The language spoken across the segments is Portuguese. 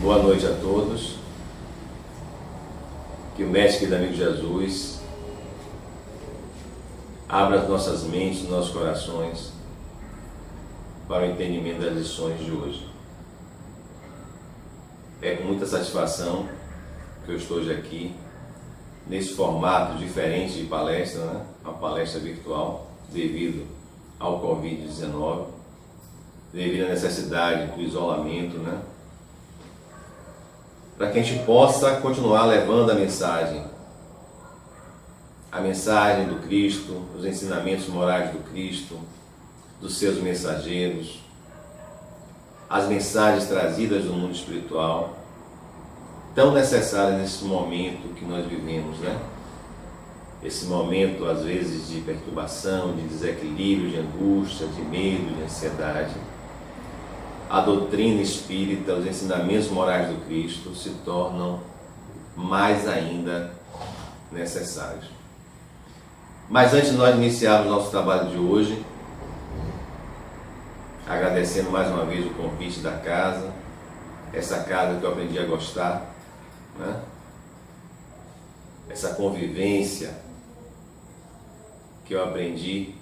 Boa noite a todos. Que o Mestre e amigo Jesus abra as nossas mentes, nossos corações para o entendimento das lições de hoje. É com muita satisfação que eu estou hoje aqui, nesse formato diferente de palestra, uma palestra virtual, devido ao Covid-19, devido à necessidade do isolamento, para que a gente possa continuar levando a mensagem do Cristo, os ensinamentos morais do Cristo, dos seus mensageiros, as mensagens trazidas do mundo espiritual, tão necessárias nesse momento que nós vivemos, Esse momento, às vezes, de perturbação, de desequilíbrio, de angústia, de medo, de ansiedade. A doutrina espírita, os ensinamentos morais do Cristo se tornam mais ainda necessários. Mas antes de nós iniciarmos o nosso trabalho de hoje, agradecendo mais uma vez o convite da casa, essa casa que eu aprendi a gostar, essa convivência que eu aprendi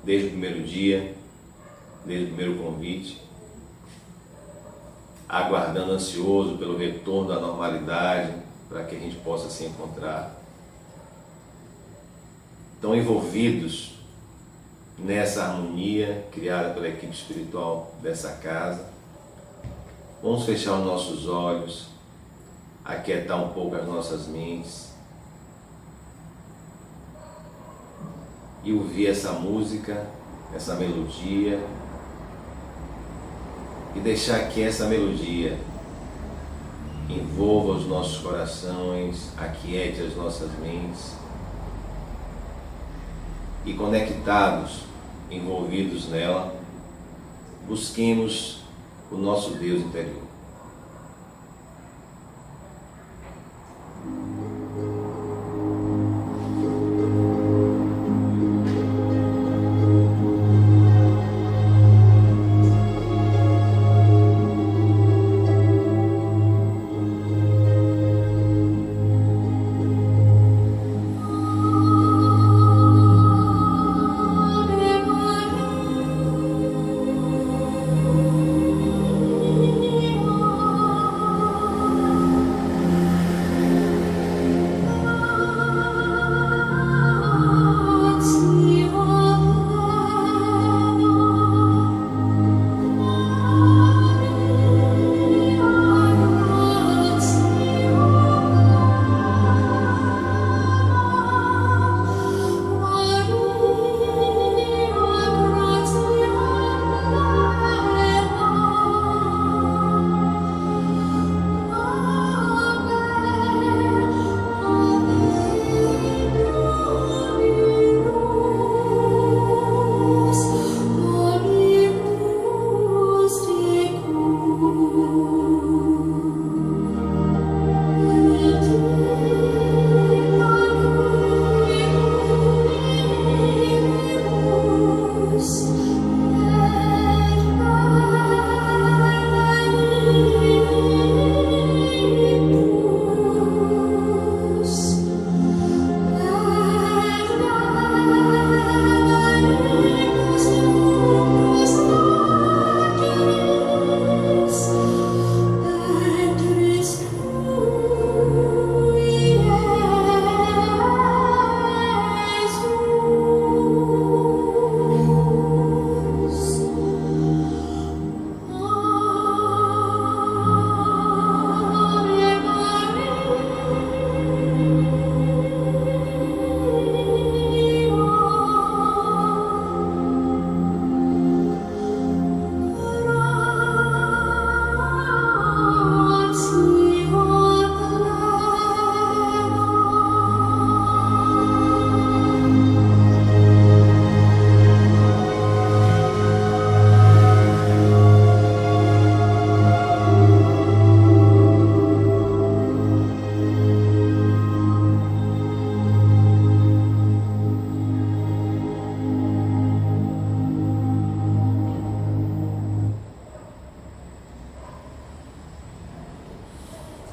desde o primeiro dia, desde o primeiro convite, aguardando ansioso pelo retorno da normalidade, para que a gente possa se encontrar. Tão envolvidos nessa harmonia criada pela equipe espiritual dessa casa. Vamos fechar os nossos olhos, aquietar um pouco as nossas mentes e ouvir essa música, essa melodia, e deixar que essa melodia envolva os nossos corações, aquiete as nossas mentes, e conectados, envolvidos nela, busquemos o nosso Deus interior.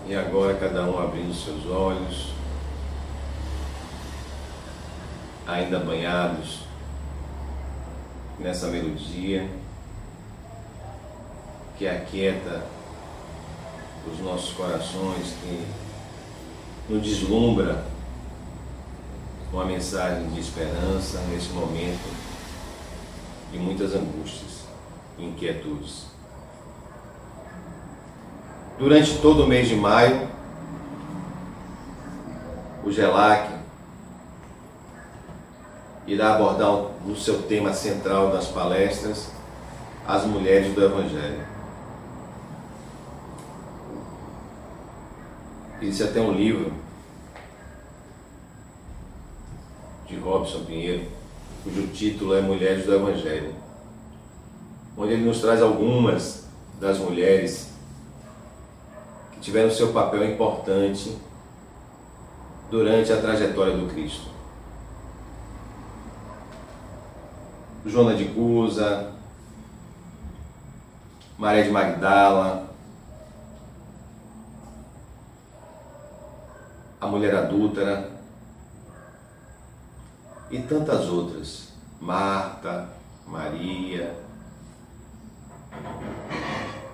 E agora cada um abrindo seus olhos, ainda banhados nessa melodia que aquieta os nossos corações, que nos deslumbra uma mensagem de esperança nesse momento de muitas angústias e inquietudes. Durante todo o mês de maio, o GELAC irá abordar no seu tema central das palestras as mulheres do Evangelho. Existe até um livro de Robson Pinheiro, cujo título é Mulheres do Evangelho, onde ele nos traz algumas das mulheres que tiveram seu papel importante durante a trajetória do Cristo. Joana de Cusa, Maria de Magdala, a mulher adúltera e tantas outras, Marta, Maria,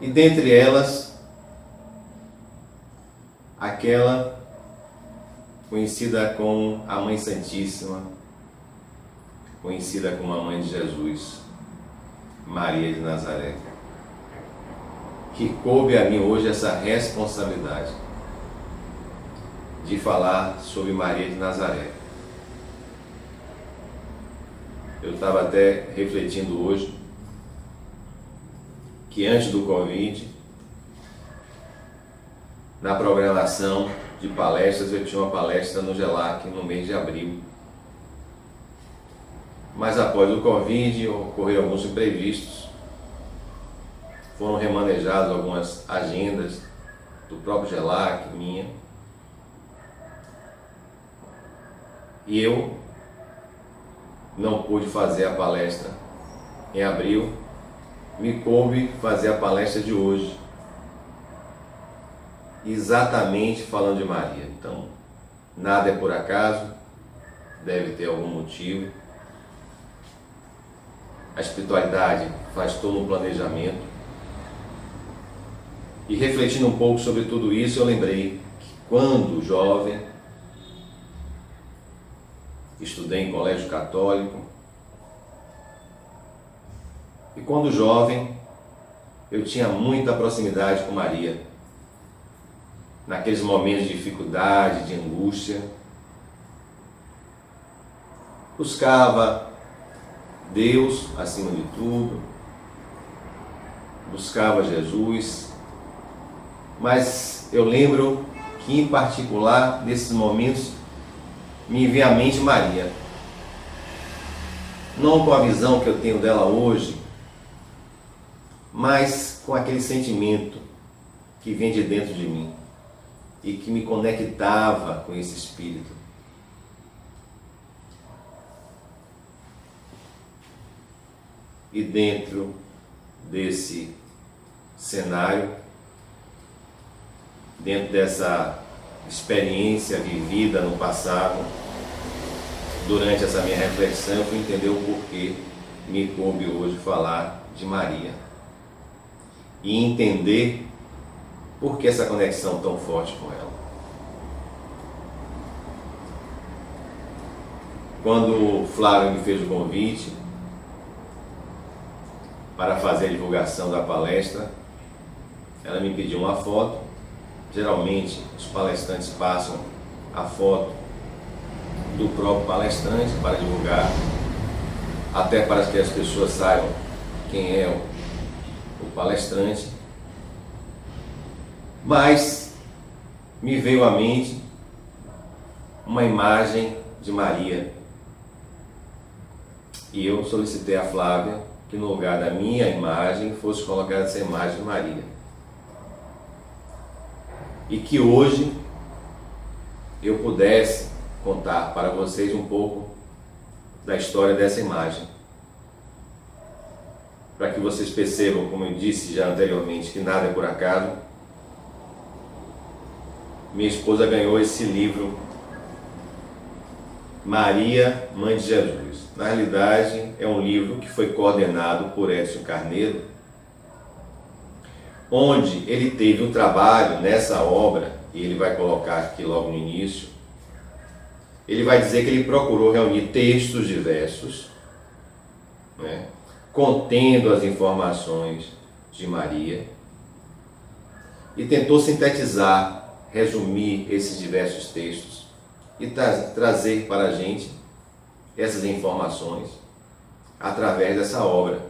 e dentre elas, aquela conhecida como a Mãe Santíssima, conhecida como a Mãe de Jesus, Maria de Nazaré, que coube a mim hoje essa responsabilidade de falar sobre Maria de Nazaré. Eu estava até refletindo hoje que antes do Covid, na programação de palestras, eu tinha uma palestra no GELAC no mês de abril. Mas após o Covid, ocorreram alguns imprevistos, foram remanejadas algumas agendas do próprio GELAC, minha, e eu não pude fazer a palestra em abril, me coube fazer a palestra de hoje, exatamente falando de Maria. Então, nada é por acaso, deve ter algum motivo. A espiritualidade faz todo um planejamento. E refletindo um pouco sobre tudo isso, eu lembrei que quando jovem, estudei em colégio católico, e quando jovem, eu tinha muita proximidade com Maria. Naqueles momentos de dificuldade, de angústia, buscava Deus acima de tudo, buscava Jesus, mas eu lembro que em particular, nesses momentos, me vem à mente Maria. Não com a visão que eu tenho dela hoje, mas com aquele sentimento que vem de dentro de mim e que me conectava com esse Espírito. E dentro desse cenário, dentro dessa experiência vivida no passado, durante essa minha reflexão, eu fui entender o porquê me coube hoje falar de Maria. E entender por que essa conexão tão forte com ela. Quando o Flávio me fez o convite para fazer a divulgação da palestra, ela me pediu uma foto. Geralmente os palestrantes passam a foto do próprio palestrante para divulgar, até para que as pessoas saibam quem é o palestrante. Mas me veio à mente uma imagem de Maria e eu solicitei a Flávia que no lugar da minha imagem fosse colocada essa imagem de Maria, e que hoje eu pudesse contar para vocês um pouco da história dessa imagem, para que vocês percebam, como eu disse já anteriormente, que nada é por acaso, minha esposa ganhou esse livro, Maria, Mãe de Jesus. Na realidade, é um livro que foi coordenado por Edson Carneiro, onde ele teve um trabalho nessa obra, e ele vai colocar aqui logo no início. Ele vai dizer que ele procurou reunir textos diversos, né, contendo as informações de Maria, e tentou sintetizar, resumir esses diversos textos e trazer para a gente essas informações através dessa obra,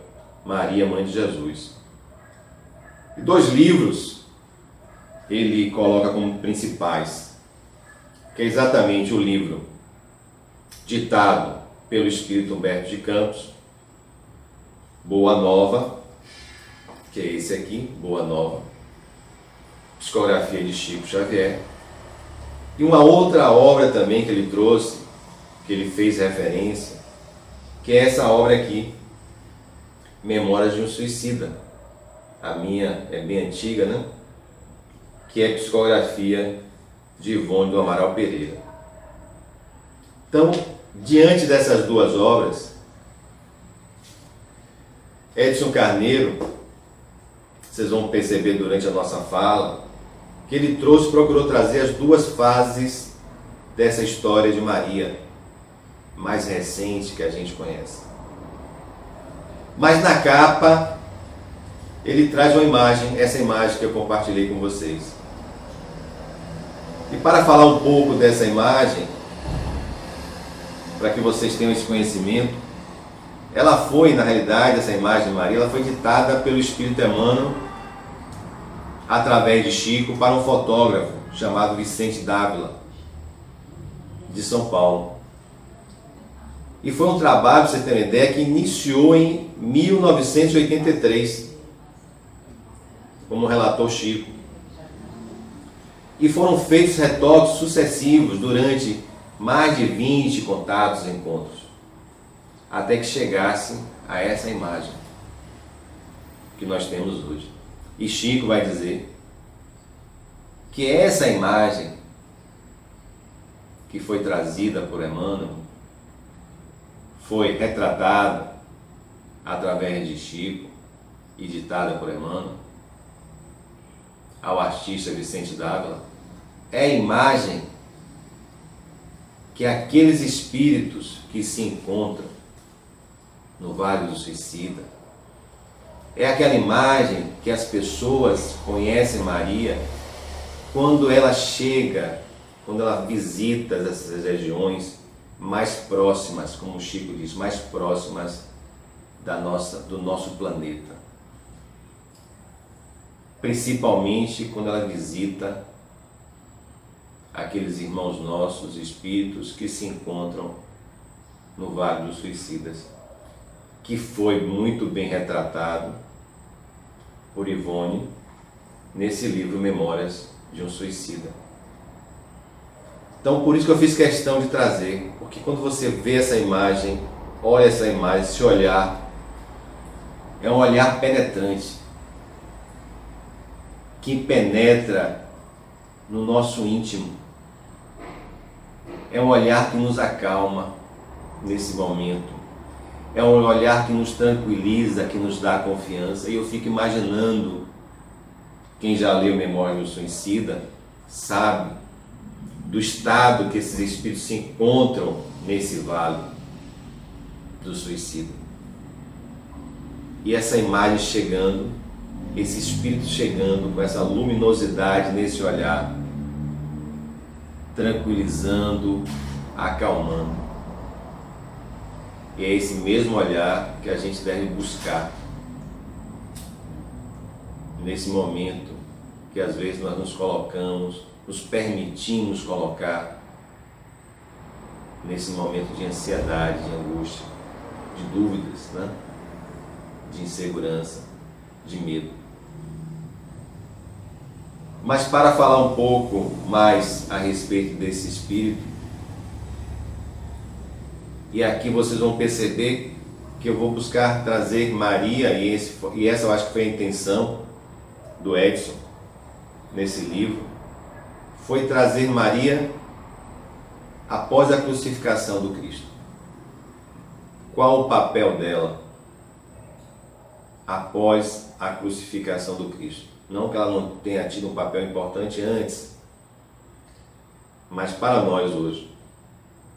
Maria, Mãe de Jesus. E 2 livros ele coloca como principais, que é exatamente o livro ditado pelo Espírito Humberto de Campos, Boa Nova, que é esse aqui, Boa Nova, psicografia de Chico Xavier, e uma outra obra também que ele trouxe, que ele fez referência, que é essa obra aqui, Memórias de um Suicida. A minha é bem antiga, né? Que é psicografia de Ivone do Amaral Pereira. Então, diante dessas 2 obras, Edson Carneiro, vocês vão perceber durante a nossa fala, que ele procurou trazer as 2 fases dessa história de Maria, mais recente que a gente conhece. Mas na capa, ele traz uma imagem, essa imagem que eu compartilhei com vocês. E para falar um pouco dessa imagem, para que vocês tenham esse conhecimento, ela foi, na realidade, essa imagem de Maria, ela foi ditada pelo Espírito Emmanuel, através de Chico, para um fotógrafo chamado Vicente Dávila, de São Paulo. E foi um trabalho, para você ter uma ideia, que iniciou em 1983, como relatou Chico. E foram feitos retoques sucessivos durante mais de 20 contatos e encontros, até que chegasse a essa imagem que nós temos hoje. E Chico vai dizer que essa imagem que foi trazida por Emmanuel foi retratada através de Chico e ditada por Emmanuel ao artista Vicente Dávila, é a imagem que aqueles espíritos que se encontram no Vale do Suicida, é aquela imagem que as pessoas conhecem Maria quando ela chega, quando ela visita essas regiões mais próximas, como o Chico diz, mais próximas do nosso planeta. Principalmente quando ela visita aqueles irmãos nossos, espíritos que se encontram no Vale dos Suicidas, que foi muito bem retratado por Ivone nesse livro Memórias de um Suicida. Então, por isso que eu fiz questão de trazer, porque quando você vê essa imagem, olha essa imagem, esse olhar, é um olhar penetrante, que penetra no nosso íntimo. É um olhar que nos acalma nesse momento. É um olhar que nos tranquiliza, que nos dá confiança. E eu fico imaginando, quem já leu Memórias do Suicida, sabe do estado que esses espíritos se encontram nesse vale do suicida. E essa imagem chegando, esse espírito chegando com essa luminosidade nesse olhar, tranquilizando, acalmando. E é esse mesmo olhar que a gente deve buscar nesse momento que às vezes nós nos colocamos, nos permitimos colocar nesse momento de ansiedade, de angústia, de dúvidas, né? De insegurança, de medo. Mas para falar um pouco mais a respeito desse espírito, e aqui vocês vão perceber que eu vou buscar trazer Maria, e essa eu acho que foi a intenção do Edson nesse livro, foi trazer Maria após a crucificação do Cristo. Qual o papel dela após a crucificação do Cristo? Não que ela não tenha tido um papel importante antes, mas para nós hoje,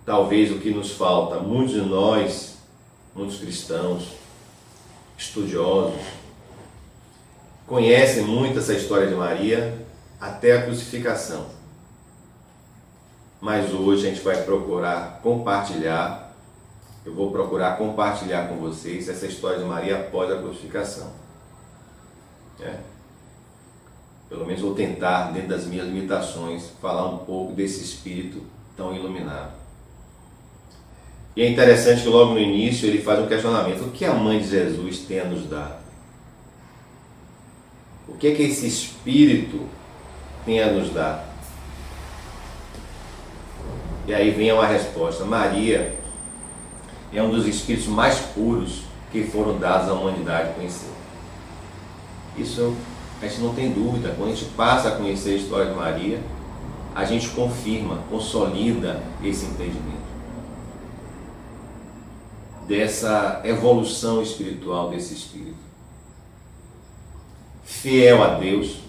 talvez o que nos falta, muitos de nós, muitos cristãos, estudiosos, conhecem muito essa história de Maria até a crucificação. Mas hoje a gente vai procurar compartilhar, eu vou procurar compartilhar com vocês essa história de Maria após a crucificação. Pelo menos vou tentar, dentro das minhas limitações, falar um pouco desse espírito tão iluminado. E é interessante que logo no início ele faz um questionamento: o que a mãe de Jesus tem a nos dar? O que é que esse espírito tem a nos dar? E aí vem uma resposta: Maria é um dos espíritos mais puros que foram dados à humanidade conhecer. Isso a gente não tem dúvida. Quando a gente passa a conhecer a história de Maria, a gente confirma, consolida esse entendimento dessa evolução espiritual desse espírito. Fiel a Deus,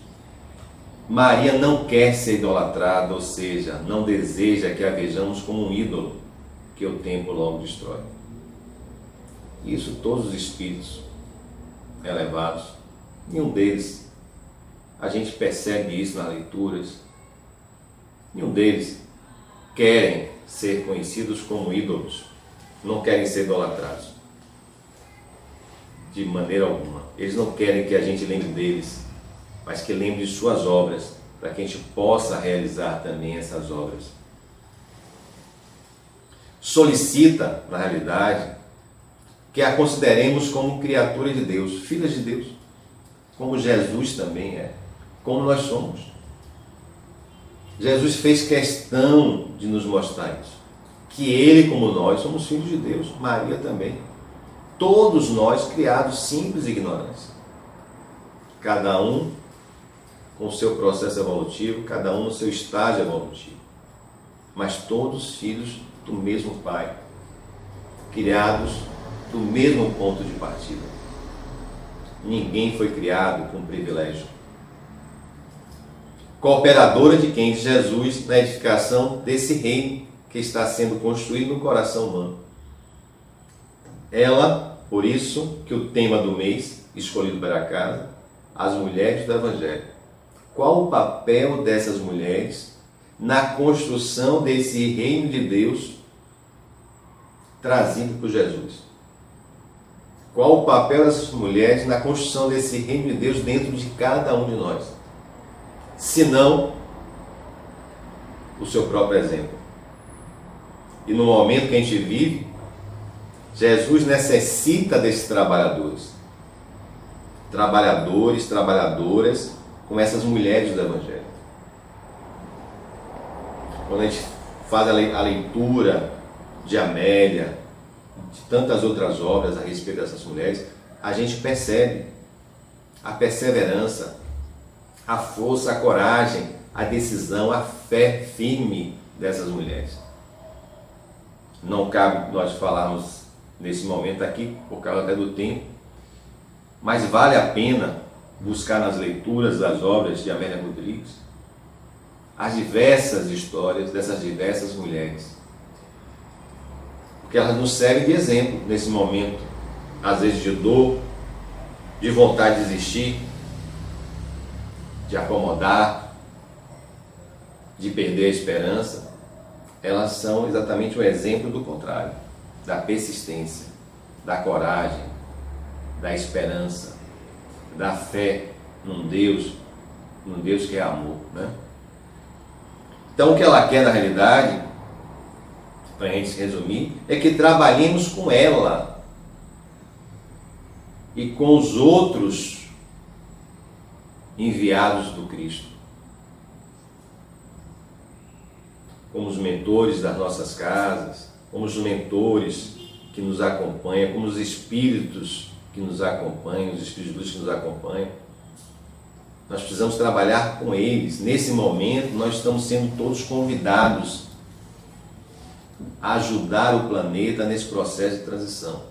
Maria não quer ser idolatrada, ou seja, não deseja que a vejamos como um ídolo que o tempo logo destrói. Isso todos os espíritos elevados, nenhum deles, a gente percebe isso nas leituras, nenhum deles querem ser conhecidos como ídolos, não querem ser idolatrados de maneira alguma. Eles não querem que a gente lembre deles, mas que lembre de suas obras, para que a gente possa realizar também essas obras. Solicita, na realidade, que a consideremos como criatura de Deus, filhas de Deus, como Jesus também é, como nós somos. Jesus fez questão de nos mostrar isso, que Ele, como nós, somos filhos de Deus, Maria também. Todos nós criados simples e ignorantes, cada um com o seu processo evolutivo, cada um no seu estágio evolutivo, mas todos filhos do mesmo Pai, criados do mesmo ponto de partida. Ninguém foi criado com privilégio. Cooperadora de quem? De Jesus, na edificação desse reino que está sendo construído no coração humano. Ela, por isso que o tema do mês, escolhido para casa, as mulheres do Evangelho. Qual o papel dessas mulheres na construção desse reino de Deus trazido por Jesus? Qual o papel dessas mulheres na construção desse reino de Deus dentro de cada um de nós? Se não, o seu próprio exemplo. E no momento que a gente vive, Jesus necessita desses trabalhadores. Trabalhadores, trabalhadoras, como essas mulheres do Evangelho. Quando a gente faz a leitura de Amélia, de tantas outras obras a respeito dessas mulheres, a gente percebe a perseverança, a força, a coragem, a decisão, a fé firme dessas mulheres. Não cabe nós falarmos nesse momento aqui, por causa até do tempo, mas vale a pena buscar nas leituras das obras de Amélia Rodrigues as diversas histórias dessas diversas mulheres, porque elas nos servem de exemplo nesse momento, às vezes de dor, de vontade de desistir, de acomodar, de perder a esperança. Elas são exatamente o exemplo do contrário, da persistência, da coragem, da esperança, da fé num Deus que é amor, né? Então o que ela quer na realidade, para a gente se resumir, é que trabalhemos com ela e com os outros enviados do Cristo, como os mentores das nossas casas, como os mentores que nos acompanham, como os espíritos que nos acompanham, os espíritos que nos acompanham. Nós precisamos trabalhar com eles. Nesse momento, nós estamos sendo todos convidados a ajudar o planeta nesse processo de transição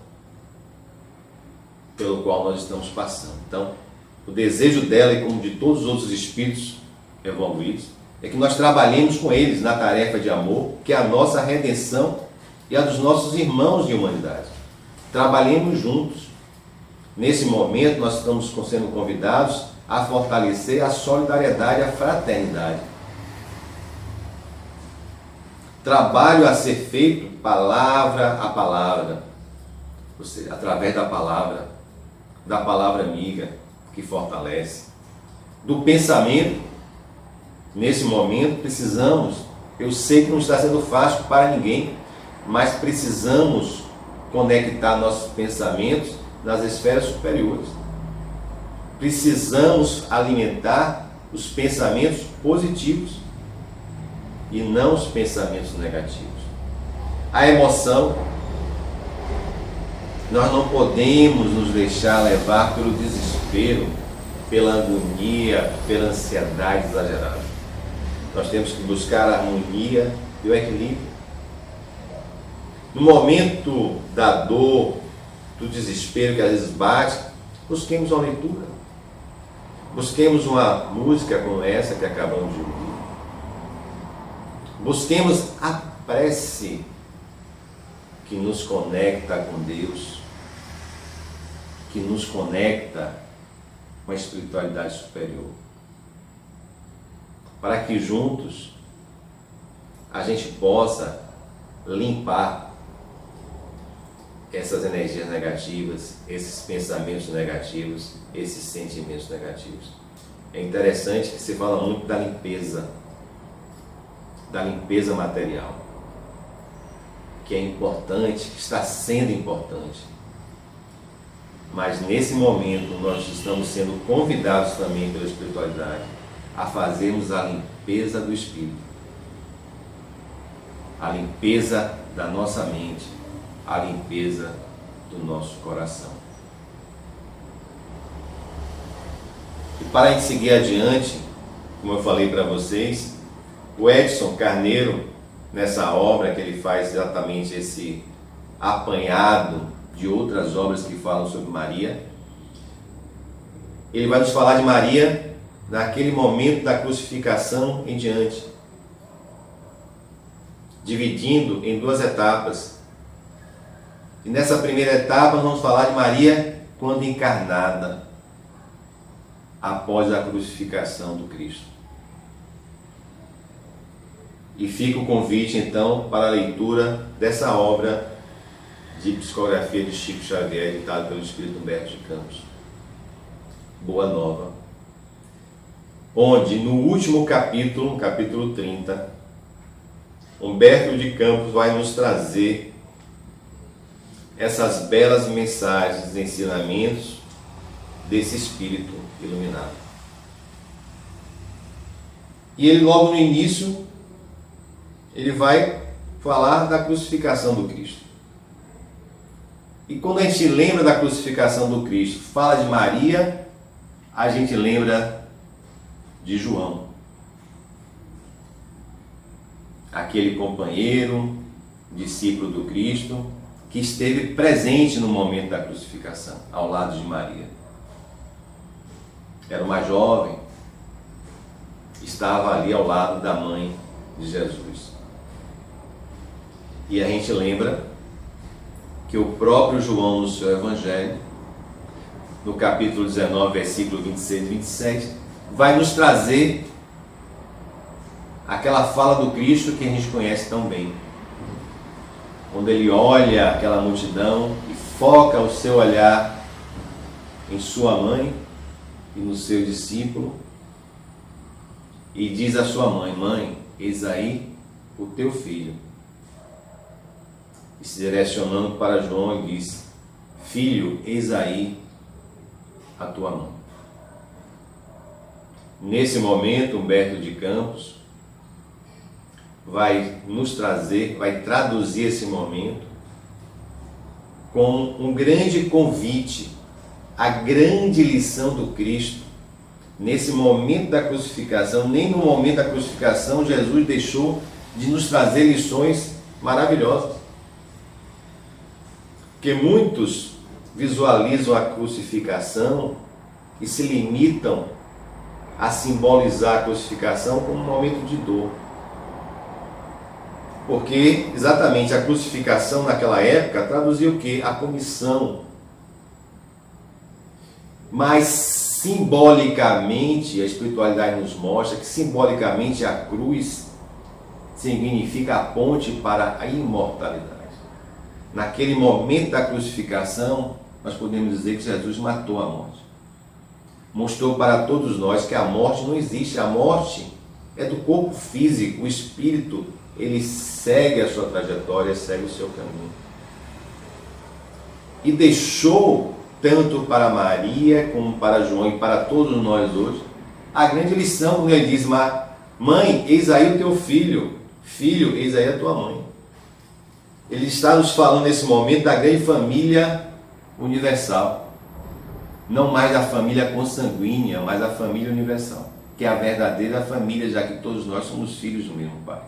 pelo qual nós estamos passando. Então, o desejo dela, e como de todos os outros espíritos evoluídos, é que nós trabalhemos com eles na tarefa de amor, que é a nossa redenção e a dos nossos irmãos de humanidade. Trabalhemos juntos. Nesse momento, nós estamos sendo convidados a fortalecer a solidariedade e a fraternidade. Trabalho a ser feito palavra a palavra, ou seja, através da palavra amiga, que fortalece. Do pensamento, nesse momento precisamos, eu sei que não está sendo fácil para ninguém, mas precisamos conectar nossos pensamentos nas esferas superiores. Precisamos alimentar os pensamentos positivos e não os pensamentos negativos. A emoção, nós não podemos nos deixar levar pelo desespero, pela agonia, pela ansiedade exagerada. Nós temos que buscar a harmonia e o equilíbrio. No momento da dor, do desespero que às vezes bate, busquemos uma leitura. Busquemos uma música como essa que acabamos de ouvir. Busquemos a prece que nos conecta com Deus, que nos conecta com a espiritualidade superior, para que juntos a gente possa limpar essas energias negativas, esses pensamentos negativos, esses sentimentos negativos. É interessante que se fala muito da limpeza material, que é importante, que está sendo importante. Mas nesse momento nós estamos sendo convidados também pela espiritualidade a fazermos a limpeza do espírito, a limpeza da nossa mente, a limpeza do nosso coração. E para a gente seguir adiante, como eu falei para vocês, o Edson Carneiro, nessa obra que ele faz exatamente esse apanhado de outras obras que falam sobre Maria, ele vai nos falar de Maria naquele momento da crucificação em diante, dividindo em duas etapas. E nessa primeira etapa nós vamos falar de Maria quando encarnada, após a crucificação do Cristo. E fica o convite então para a leitura dessa obra de psicografia de Chico Xavier, editada pelo Espírito Humberto de Campos, Boa Nova, onde no último capítulo, capítulo 30, Humberto de Campos vai nos trazer essas belas mensagens, ensinamentos desse Espírito iluminado. E ele logo no início, ele vai falar da crucificação do Cristo. E quando a gente lembra da crucificação do Cristo, fala de Maria, a gente lembra de João, aquele companheiro, discípulo do Cristo, que esteve presente no momento da crucificação, ao lado de Maria. Era uma jovem, estava ali ao lado da mãe de Jesus. E a gente lembra que o próprio João, no seu Evangelho, no capítulo 19, versículo 26 e 27, vai nos trazer aquela fala do Cristo que a gente conhece tão bem. Quando ele olha aquela multidão e foca o seu olhar em sua mãe e no seu discípulo, e diz à sua mãe: mãe, eis aí o teu filho. E se direcionando para João, ele diz: filho, eis aí a tua mãe. Nesse momento, Humberto de Campos vai nos trazer, vai traduzir esse momento como um grande convite, a grande lição do Cristo nesse momento da crucificação, nem no momento da crucificação, Jesus deixou de nos trazer lições maravilhosas. Porque muitos visualizam a crucificação e se limitam a simbolizar a crucificação como um momento de dor. Porque exatamente a crucificação naquela época traduzia o quê? A comissão. Mas simbolicamente, a espiritualidade nos mostra que simbolicamente a cruz significa a ponte para a imortalidade. Naquele momento da crucificação, nós podemos dizer que Jesus matou a morte. Mostrou para todos nós que a morte não existe. A morte é do corpo físico, o espírito, ele segue a sua trajetória, segue o seu caminho. E deixou, tanto para Maria, como para João e para todos nós hoje, a grande lição quando ele diz: mãe, eis aí o teu filho, filho, eis aí a tua mãe. Ele está nos falando nesse momento da grande família universal. Não mais da família consanguínea, mas da família universal, que é a verdadeira família, já que todos nós somos filhos do mesmo Pai.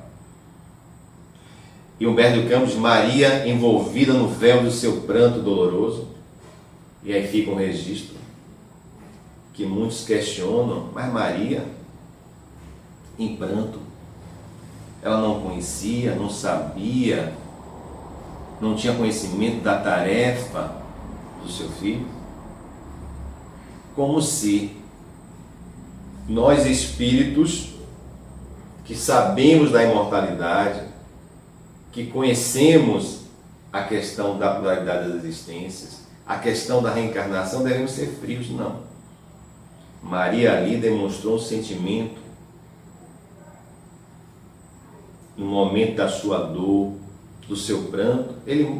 E Humberto de Campos, Maria envolvida no véu do seu pranto doloroso. E aí fica um registro que muitos questionam: mas Maria, em pranto, ela não conhecia, não sabia, não tinha conhecimento da tarefa do seu filho? Como se nós espíritos que sabemos da imortalidade, que conhecemos a questão da pluralidade das existências, a questão da reencarnação, devemos ser frios. Não. Maria ali demonstrou um sentimento no momento da sua dor, do seu pranto.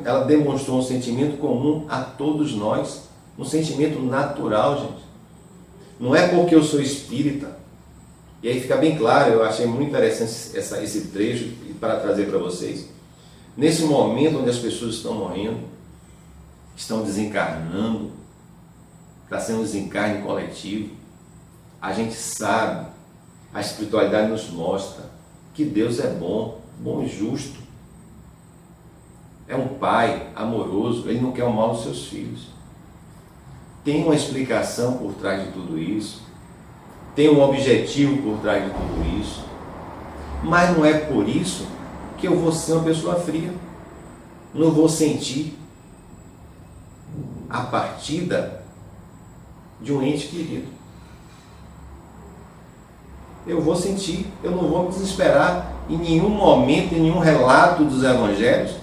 Ela demonstrou um sentimento comum a todos nós, um sentimento natural, gente. Não é porque eu sou espírita. E aí fica bem claro, eu achei muito interessante esse trecho para trazer para vocês. Nesse momento onde as pessoas estão morrendo, estão desencarnando, está sendo um desencarne coletivo, a gente sabe, a espiritualidade nos mostra que Deus é bom, bom e justo. É um Pai amoroso, Ele não quer o mal dos seus filhos. Tem uma explicação por trás de tudo isso, tem um objetivo por trás de tudo isso, mas não é por isso que eu vou ser uma pessoa fria. Não vou sentir a partida de um ente querido. Eu vou sentir, eu não vou me desesperar. Em nenhum momento, em nenhum relato dos evangelhos,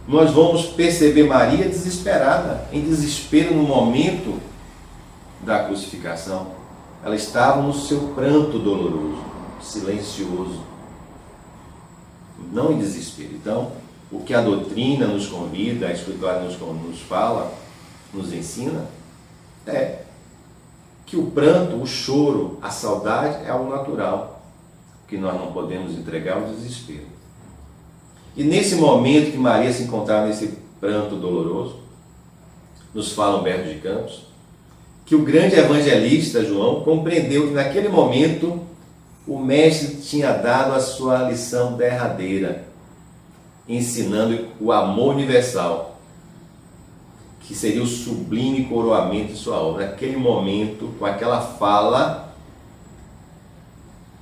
nós vamos perceber Maria desesperada, em desespero no momento da crucificação. Ela estava no seu pranto doloroso, silencioso, não em desespero. Então, o que a doutrina nos convida, a espiritualidade nos fala, nos ensina, é que o pranto, o choro, a saudade é algo natural, que nós não podemos entregar ao desespero. E nesse momento que Maria se encontrava nesse pranto doloroso, nos fala Humberto de Campos, que o grande evangelista João compreendeu que naquele momento o Mestre tinha dado a sua lição derradeira, ensinando o amor universal, que seria o sublime coroamento de sua obra. Naquele momento, com aquela fala: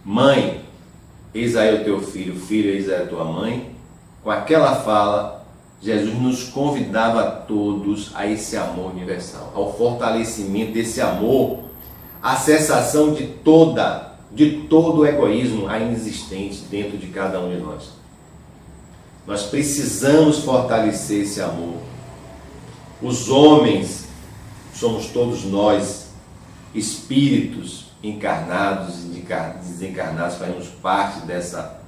mãe, eis aí o teu filho, filho, eis aí a tua mãe. Com aquela fala, Jesus nos convidava a todos a esse amor universal, ao fortalecimento desse amor, à cessação de todo o egoísmo ainda existente dentro de cada um de nós. Nós precisamos fortalecer esse amor. Os homens somos todos nós, espíritos encarnados e desencarnados, fazemos parte dessa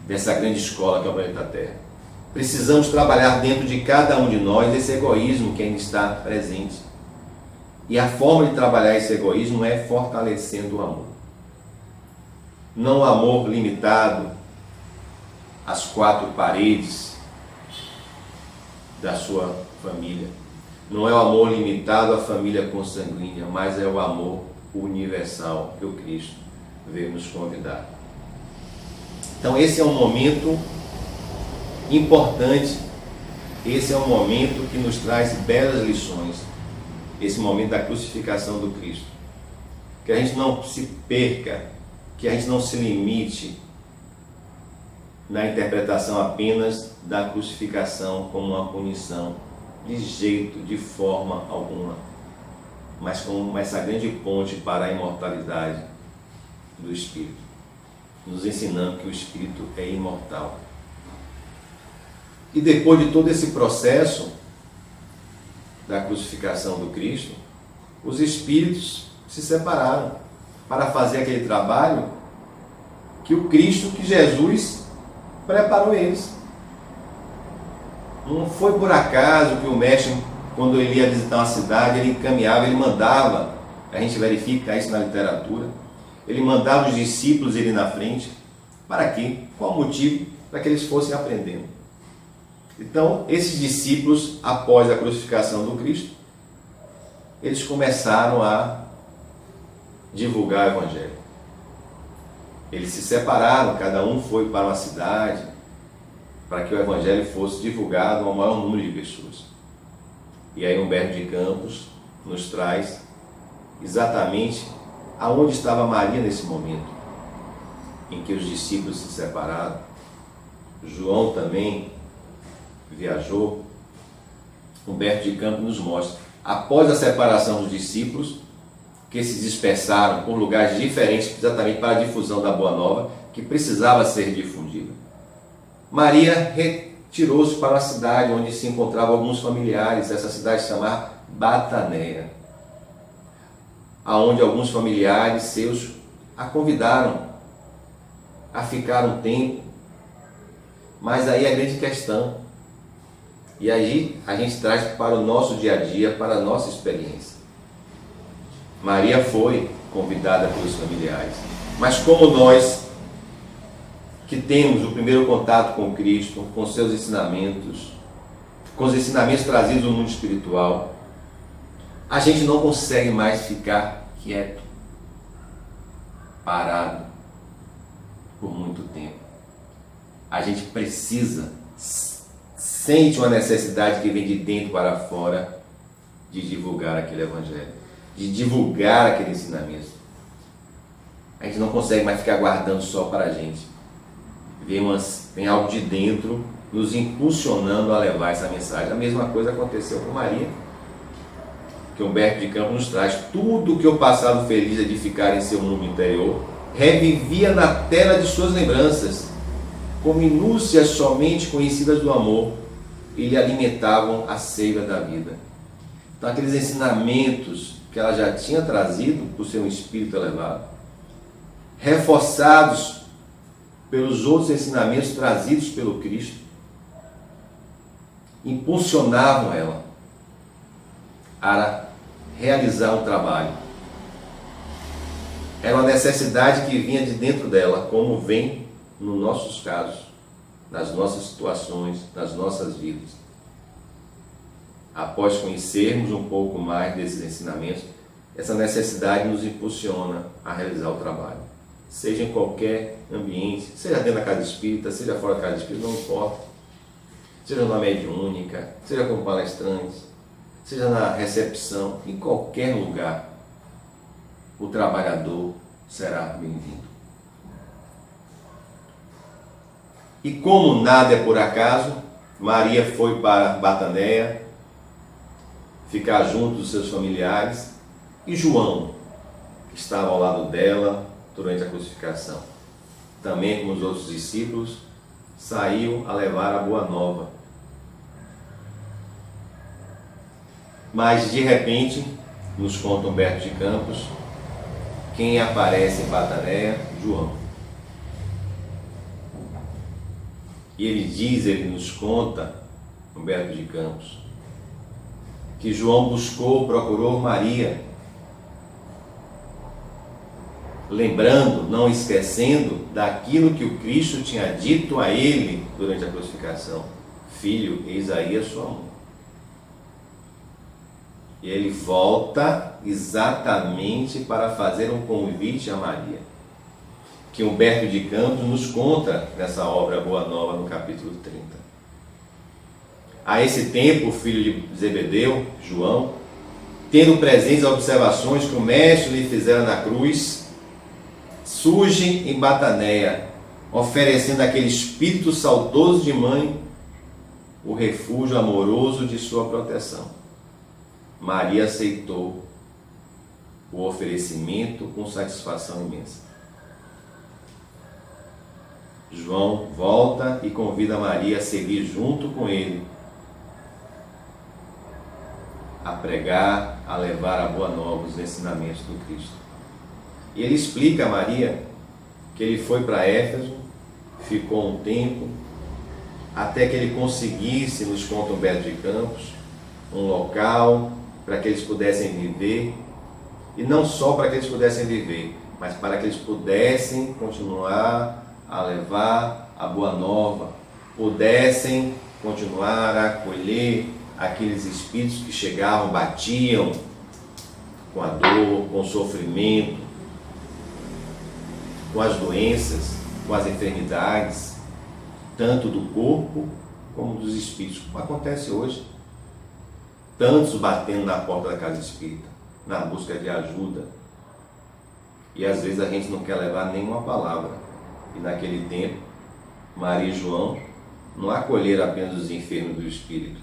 grande escola que é o planeta Terra. Precisamos trabalhar dentro de cada um de nós esse egoísmo que ainda está presente. E a forma de trabalhar esse egoísmo é fortalecendo o amor. Não o amor limitado às quatro paredes da sua família. Não é o amor limitado à família consanguínea, mas é o amor universal que o Cristo veio nos convidar. Então esse é um momento importante, esse é um momento que nos traz belas lições, esse momento da crucificação do Cristo. Que a gente não se perca, que a gente não se limite na interpretação apenas da crucificação como uma punição, de jeito, de forma alguma, mas como essa grande ponte para a imortalidade do Espírito, nos ensinando que o Espírito é imortal. E depois de todo esse processo da crucificação do Cristo, os Espíritos se separaram para fazer aquele trabalho que o Cristo, que Jesus preparou eles. Não foi por acaso que o mestre, quando ele ia visitar uma cidade, ele caminhava, ele mandava, a gente verifica isso na literatura, ele mandava os discípulos irem na frente. Para quê? Qual o motivo? Para que eles fossem aprendendo. Então, esses discípulos, após a crucificação do Cristo, eles começaram a divulgar o Evangelho. Eles se separaram, cada um foi para uma cidade, para que o Evangelho fosse divulgado ao maior número de pessoas. E aí Humberto de Campos nos traz exatamente aonde estava Maria nesse momento, em que os discípulos se separaram. João também viajou. Humberto de Campos nos mostra, após a separação dos discípulos, que se dispersaram por lugares diferentes, exatamente para a difusão da Boa Nova, que precisava ser difundida. Maria retirou-se para a cidade onde se encontravam alguns familiares, essa cidade se chamava Bataneia, aonde alguns familiares seus a convidaram a ficar um tempo. Mas aí a grande questão, e aí a gente traz para o nosso dia a dia, para a nossa experiência. Maria foi convidada pelos familiares, mas como nós, que temos o primeiro contato com Cristo, com seus ensinamentos, com os ensinamentos trazidos do mundo espiritual, a gente não consegue mais ficar quieto, parado, por muito tempo. A gente precisa, sente uma necessidade que vem de dentro para fora, de divulgar aquele Evangelho, de divulgar aquele ensinamento. A gente não consegue mais ficar guardando só para a gente. Vem algo de dentro nos impulsionando a levar essa mensagem. A mesma coisa aconteceu com Maria, que Humberto de Campos nos traz. Tudo que o passado feliz edificar em seu mundo interior revivia na tela de suas lembranças, com minúcias somente conhecidas do amor, e lhe alimentavam a seiva da vida. Então aqueles ensinamentos que ela já tinha trazido por seu espírito elevado, reforçados pelos outros ensinamentos trazidos pelo Cristo, impulsionavam ela a realizar um trabalho. Era uma necessidade que vinha de dentro dela, como vem nos nossos casos, nas nossas situações, nas nossas vidas. Após conhecermos um pouco mais desses ensinamentos, essa necessidade nos impulsiona a realizar o trabalho. Seja em qualquer ambiente, seja dentro da casa espírita, seja fora da casa espírita, não importa. Seja na mediúnica, seja como palestrantes, seja na recepção, em qualquer lugar, o trabalhador será bem-vindo. E como nada é por acaso, Maria foi para Bataneia ficar junto dos seus familiares, e João, que estava ao lado dela durante a crucificação, também como os outros discípulos, saiu a levar a boa nova. Mas de repente, nos conta Humberto de Campos, quem aparece em Bataneia? João. E ele nos conta, Humberto de Campos, que João procurou Maria, lembrando, não esquecendo daquilo que o Cristo tinha dito a ele durante a crucificação: filho, eis aí a sua mãe. E ele volta exatamente para fazer um convite a Maria, que Humberto de Campos nos conta nessa obra Boa Nova, no capítulo 30. A esse tempo, o filho de Zebedeu, João, tendo presentes as observações que o mestre lhe fizera na cruz, surge em Bataneia, oferecendo àquele espírito saudoso de mãe o refúgio amoroso de sua proteção. Maria aceitou o oferecimento com satisfação imensa. João volta e convida Maria a seguir junto com ele, a pregar, a levar a boa nova, os ensinamentos do Cristo. E ele explica a Maria que ele foi para Éfeso, ficou um tempo, até que ele conseguisse, nos conta Humberto de Campos, um local para que eles pudessem viver, e não só para que eles pudessem viver, mas para que eles pudessem continuar a levar a boa nova, pudessem continuar a acolher aqueles espíritos que chegavam, batiam com a dor, com o sofrimento, com as doenças, com as enfermidades, tanto do corpo como dos espíritos, como acontece hoje. Tantos batendo na porta da casa espírita, na busca de ajuda. E às vezes a gente não quer levar nenhuma palavra. E naquele tempo, Maria e João não acolheram apenas os enfermos do espírito,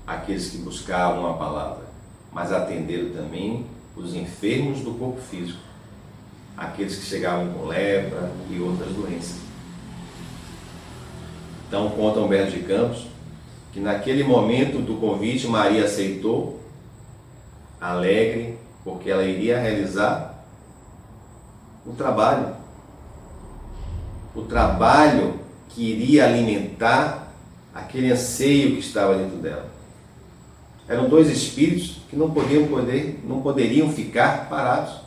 aqueles que buscavam a palavra, mas atenderam também os enfermos do corpo físico, aqueles que chegavam com lepra e outras doenças. Então, conta Humberto de Campos que naquele momento do convite Maria aceitou, alegre, porque ela iria realizar o trabalho que iria alimentar aquele anseio que estava dentro dela. Eram dois espíritos que não poderiam ficar parados.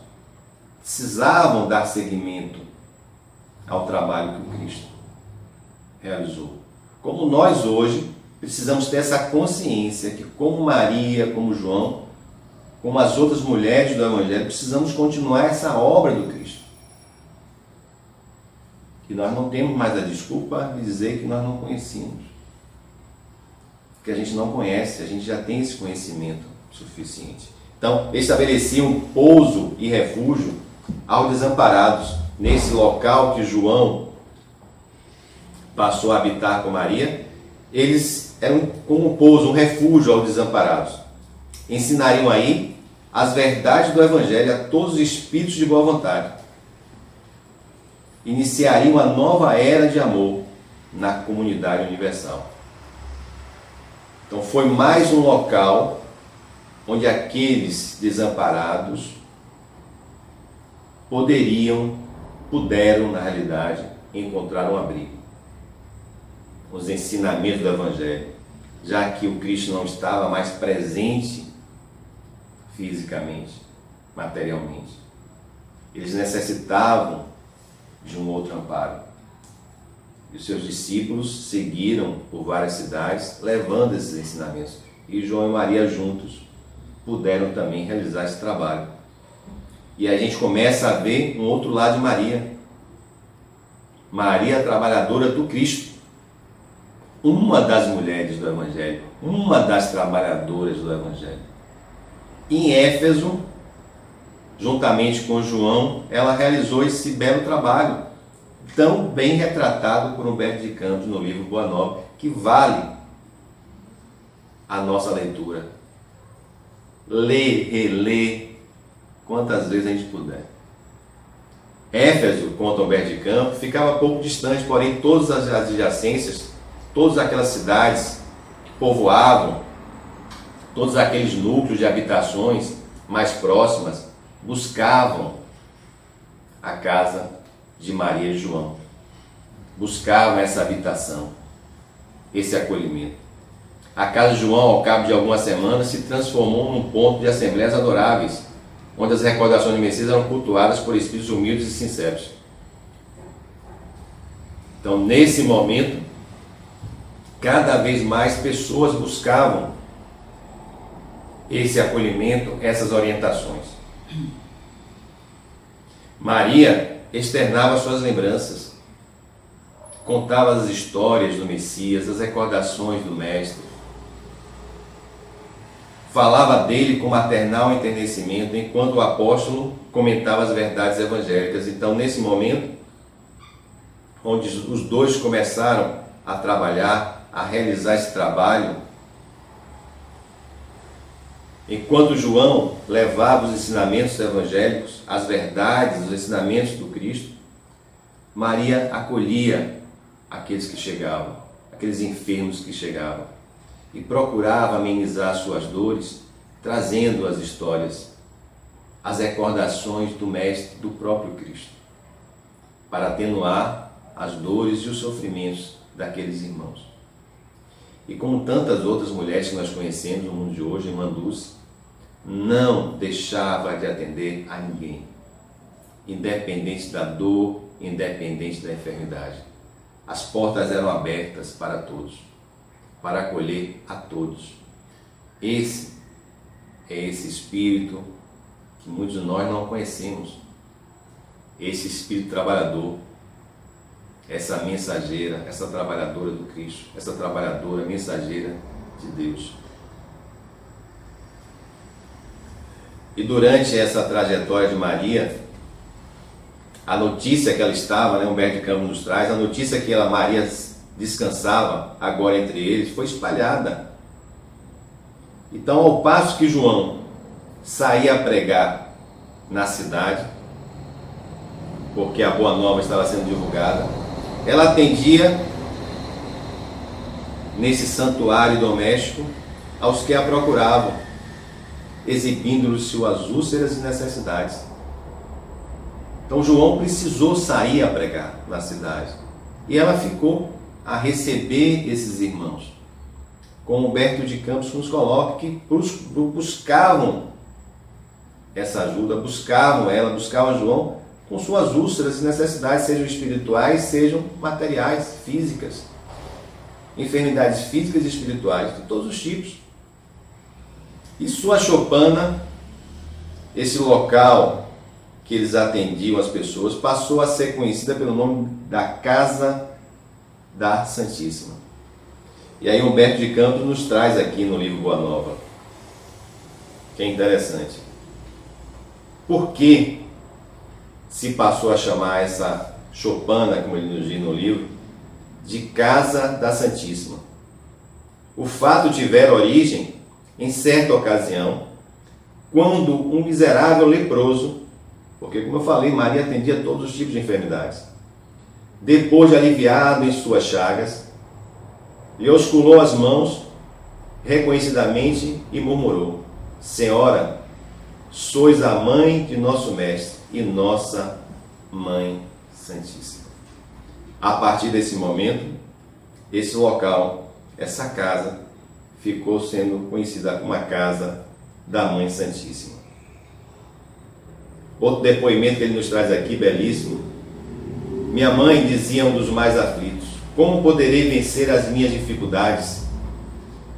Precisavam dar seguimento ao trabalho que o Cristo realizou. Como nós hoje precisamos ter essa consciência que, como Maria, como João, como as outras mulheres do Evangelho, precisamos continuar essa obra do Cristo. E nós não temos mais a desculpa de dizer que nós não conhecíamos. Porque a gente não conhece, a gente já tem esse conhecimento suficiente. Então, estabeleciam pouso e refúgio aos desamparados. Nesse local que João passou a habitar com Maria, eles eram como um pouso, um refúgio aos desamparados. Ensinariam aí as verdades do Evangelho a todos os espíritos de boa vontade. Iniciariam uma nova era de amor na comunidade universal. Então foi mais um local onde aqueles desamparados puderam, na realidade, encontrar um abrigo. Os ensinamentos do Evangelho, já que o Cristo não estava mais presente fisicamente, materialmente. Eles necessitavam de um outro amparo. E os seus discípulos seguiram por várias cidades, levando esses ensinamentos. E João e Maria juntos puderam também realizar esse trabalho. E a gente começa a ver um outro lado de Maria. Maria, trabalhadora do Cristo. Uma das mulheres do Evangelho, uma das trabalhadoras do Evangelho. Em Éfeso, juntamente com João, ela realizou esse belo trabalho, tão bem retratado por Humberto de Campos no livro Boa Nova, que vale a nossa leitura. Lê, relê, quantas vezes a gente puder. Éfeso, conta Humberto de Campos, ficava pouco distante, porém todas as adjacências, todas aquelas cidades que povoavam, todos aqueles núcleos de habitações mais próximas, buscavam a casa de Maria e João. Buscavam essa habitação, esse acolhimento. A casa de João, ao cabo de algumas semanas, se transformou num ponto de assembleias adoráveis, onde as recordações de Messias eram cultuadas por espíritos humildes e sinceros. Então, nesse momento, cada vez mais pessoas buscavam esse acolhimento, essas orientações. Maria externava suas lembranças, contava as histórias do Messias, as recordações do Mestre, falava dele com maternal enternecimento, enquanto o apóstolo comentava as verdades evangélicas. Então, nesse momento, onde os dois começaram a trabalhar, a realizar esse trabalho, enquanto João levava os ensinamentos evangélicos, as verdades, os ensinamentos do Cristo, Maria acolhia aqueles que chegavam, aqueles enfermos que chegavam, e procurava amenizar suas dores, trazendo as histórias, as recordações do Mestre, do próprio Cristo, para atenuar as dores e os sofrimentos daqueles irmãos. E como tantas outras mulheres que nós conhecemos no mundo de hoje, irmã Dulce, não deixava de atender a ninguém, independente da dor, independente da enfermidade. As portas eram abertas para todos, para acolher a todos. Esse é esse Espírito que muitos de nós não conhecemos, esse Espírito trabalhador, essa mensageira, essa trabalhadora do Cristo, essa trabalhadora mensageira de Deus. E durante essa trajetória de Maria, a notícia que ela estava, Humberto de Campos nos traz, a notícia que Maria descansava agora entre eles foi espalhada. Então, ao passo que João saía a pregar na cidade, porque a boa nova estava sendo divulgada, ela atendia nesse santuário doméstico aos que a procuravam, exibindo-lhes suas úlceras e necessidades. Então João precisou sair a pregar na cidade, e ela ficou a receber esses irmãos. Como Humberto de Campos nos coloca, que buscavam essa ajuda, buscavam João com suas úlceras e necessidades, sejam espirituais, sejam materiais, físicas, enfermidades físicas e espirituais, de todos os tipos. E sua choupana, esse local que eles atendiam as pessoas, passou a ser conhecida pelo nome da Casa da Santíssima. E aí Humberto de Campos nos traz aqui no livro Boa Nova, que é interessante. Por que se passou a chamar essa choupana, como ele nos diz no livro, de Casa da Santíssima? O fato tivera origem em certa ocasião, quando um miserável leproso, porque como eu falei, Maria atendia todos os tipos de enfermidades, depois de aliviado em suas chagas, lhe osculou as mãos reconhecidamente e murmurou: Senhora, sois a mãe de nosso Mestre e nossa Mãe Santíssima. A partir desse momento, esse local, essa casa, ficou sendo conhecida como a Casa da Mãe Santíssima. Outro depoimento que ele nos traz aqui, belíssimo. Minha mãe, dizia um dos mais aflitos, como poderei vencer as minhas dificuldades?